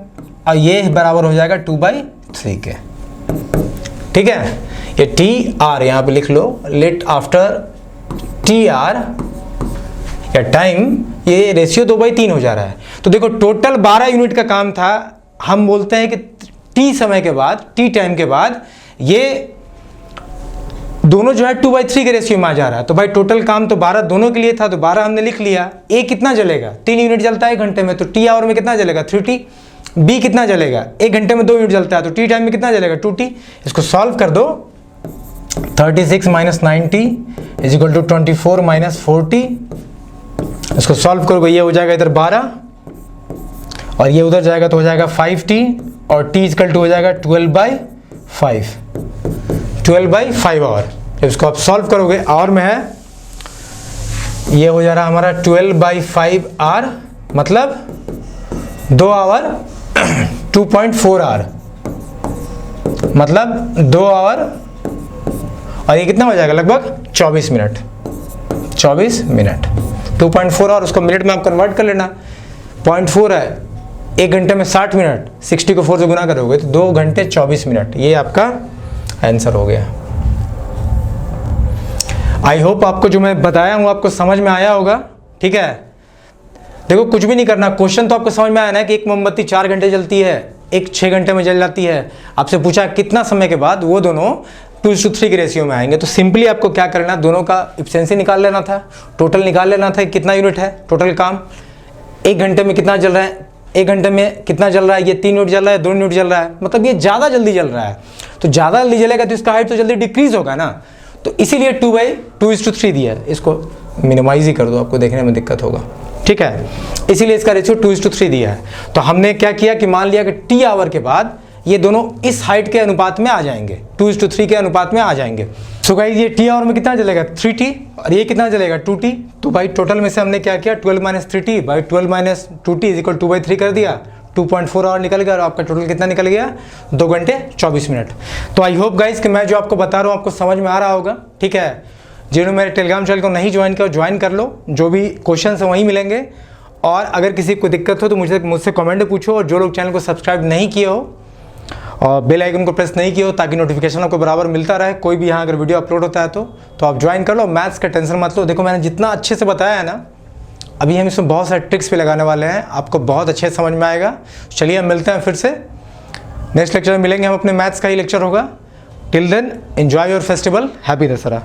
और ये बराबर हो जाएगा 2/3 के। ठीक है, ये टी आर यहाँ पे लिख लो, लेट आफ्टर टी आर या टाइम, ये रेशियो 2/3 हो जा रहा है। तो देखो टोटल 12 यूनिट का काम था। हम बोलते हैं कि टी समय के बाद, टी टाइम के बाद ये दोनों जो है 2/3 के रेशियो में आ जा रहा है। तो भाई टोटल काम तो 12 दोनों के लिए था, तो 12 हमने लिख लिया। ए कितना जलेगा? 3 यूनिट जलता है 1 घंटे में, तो टी आवर में कितना जलेगा? 3T। बी कितना जलेगा? 1 घंटे में 2 यूनिट जलता है, तो टी टाइम में कितना जलेगा? 2T। इसको सॉल्व कर दो, 36 - 90 = 24 - 40। इसको सॉल्व करोगे, ये हो जाएगा इधर 12 और ये उधर जाएगा तो हो जाएगा 5T, और T = हो जाएगा 12/5, 12/5 आवर। जब इसको आप सॉल्व करोगे, आवर में है, ये हो जा रहा हमारा 12/5 आवर, मतलब 2 आवर 2.4 आवर, मतलब 2 आवर, और ये कितना हो जाएगा? लगभग 24 मिनट। 24 मिनट 2.4 आवर, उसको मिनट में आप कन्वर्ट कर लेना। 0.4 है, 1 घंटे में 60 मिनट, 60 को 4 से गुना करोगे तो 2 घंटे 24 मिनट। ये आपका आंसर हो गया। आई होप आपको जो मैं बताया हूँ आपको समझ में आया होगा। ठीक है, देखो कुछ भी नहीं करना, क्वेश्चन तो आपको समझ में आया ना कि एक मोमबत्ती 4 घंटे जलती है, एक 6 घंटे में जल जाती है। आपसे पूछा कितना समय के बाद, वो दोनों 2:3 के रेशियो में आएंगे। तो सिंपली आपको क्या करना, दोनों का एफिशिएंसी निकाल लेना था, टोटल निकाल लेना था, कितना यूनिट है टोटल काम, 1 घंटे में कितना जल रहा है, 1 घंटे में कितना जल रहा है, ये 3 यूनिट जल रहा है, 2 यूनिट जल रहा है, मतलब ये ज़्यादा जल्दी जल रहा है। तो ज़्यादा जल्दी जलेगा तो इसका हाइट तो जल्दी डिक्रीज होगा ना, तो इसीलिए 2/2:3 दिया है। इसको मिनिमाइज ही कर दो, आपको देखने में दिक्कत होगा। ठीक है, इसीलिए इसका रेशियो 2:3 दिया है। तो हमने क्या किया कि मान लिया कि टी आवर के बाद ये दोनों इस हाइट के अनुपात में आ जाएंगे, 2:3 के अनुपात में आ जाएंगे। सो गाइस ये टी आवर में कितना चलेगा? 3T, और ये कितना चलेगा? 2T। तो भाई टोटल में से हमने क्या किया, 12 - 3T बाई 12 - 2T = 2/3 कर दिया, 2.4 आवर निकल गया, और आपका टोटल कितना निकल गया? 2 घंटे 24 मिनट। तो आई होप गाइस कि मैं जो आपको बता रहा हूँ आपको समझ में आ रहा होगा। ठीक है, जिन्होंने मेरे टेलीग्राम चैनल को नहीं ज्वाइन किया ज्वाइन कर लो, जो भी क्वेश्चन है वहीं मिलेंगे। और अगर किसी को दिक्कत हो तो मुझसे कमेंट में पूछो, और जो लोग चैनल को सब्सक्राइब नहीं किए हो और बेल आइकन को प्रेस नहीं किया हो ताकि नोटिफिकेशन आपको बराबर मिलता रहे, कोई भी यहाँ अगर वीडियो अपलोड होता है तो आप ज्वाइन कर लो। मैथ्स का टेंशन मत लो, देखो मैंने जितना अच्छे से बताया है ना, अभी हम इसमें बहुत सारे ट्रिक्स भी लगाने वाले हैं, आपको बहुत अच्छे से समझ में आएगा। चलिए हम मिलते हैं फिर से नेक्स्ट लेक्चर में मिलेंगे, हम अपने मैथ्स का ही लेक्चर होगा। Till then enjoy your festival, happy Dussehra.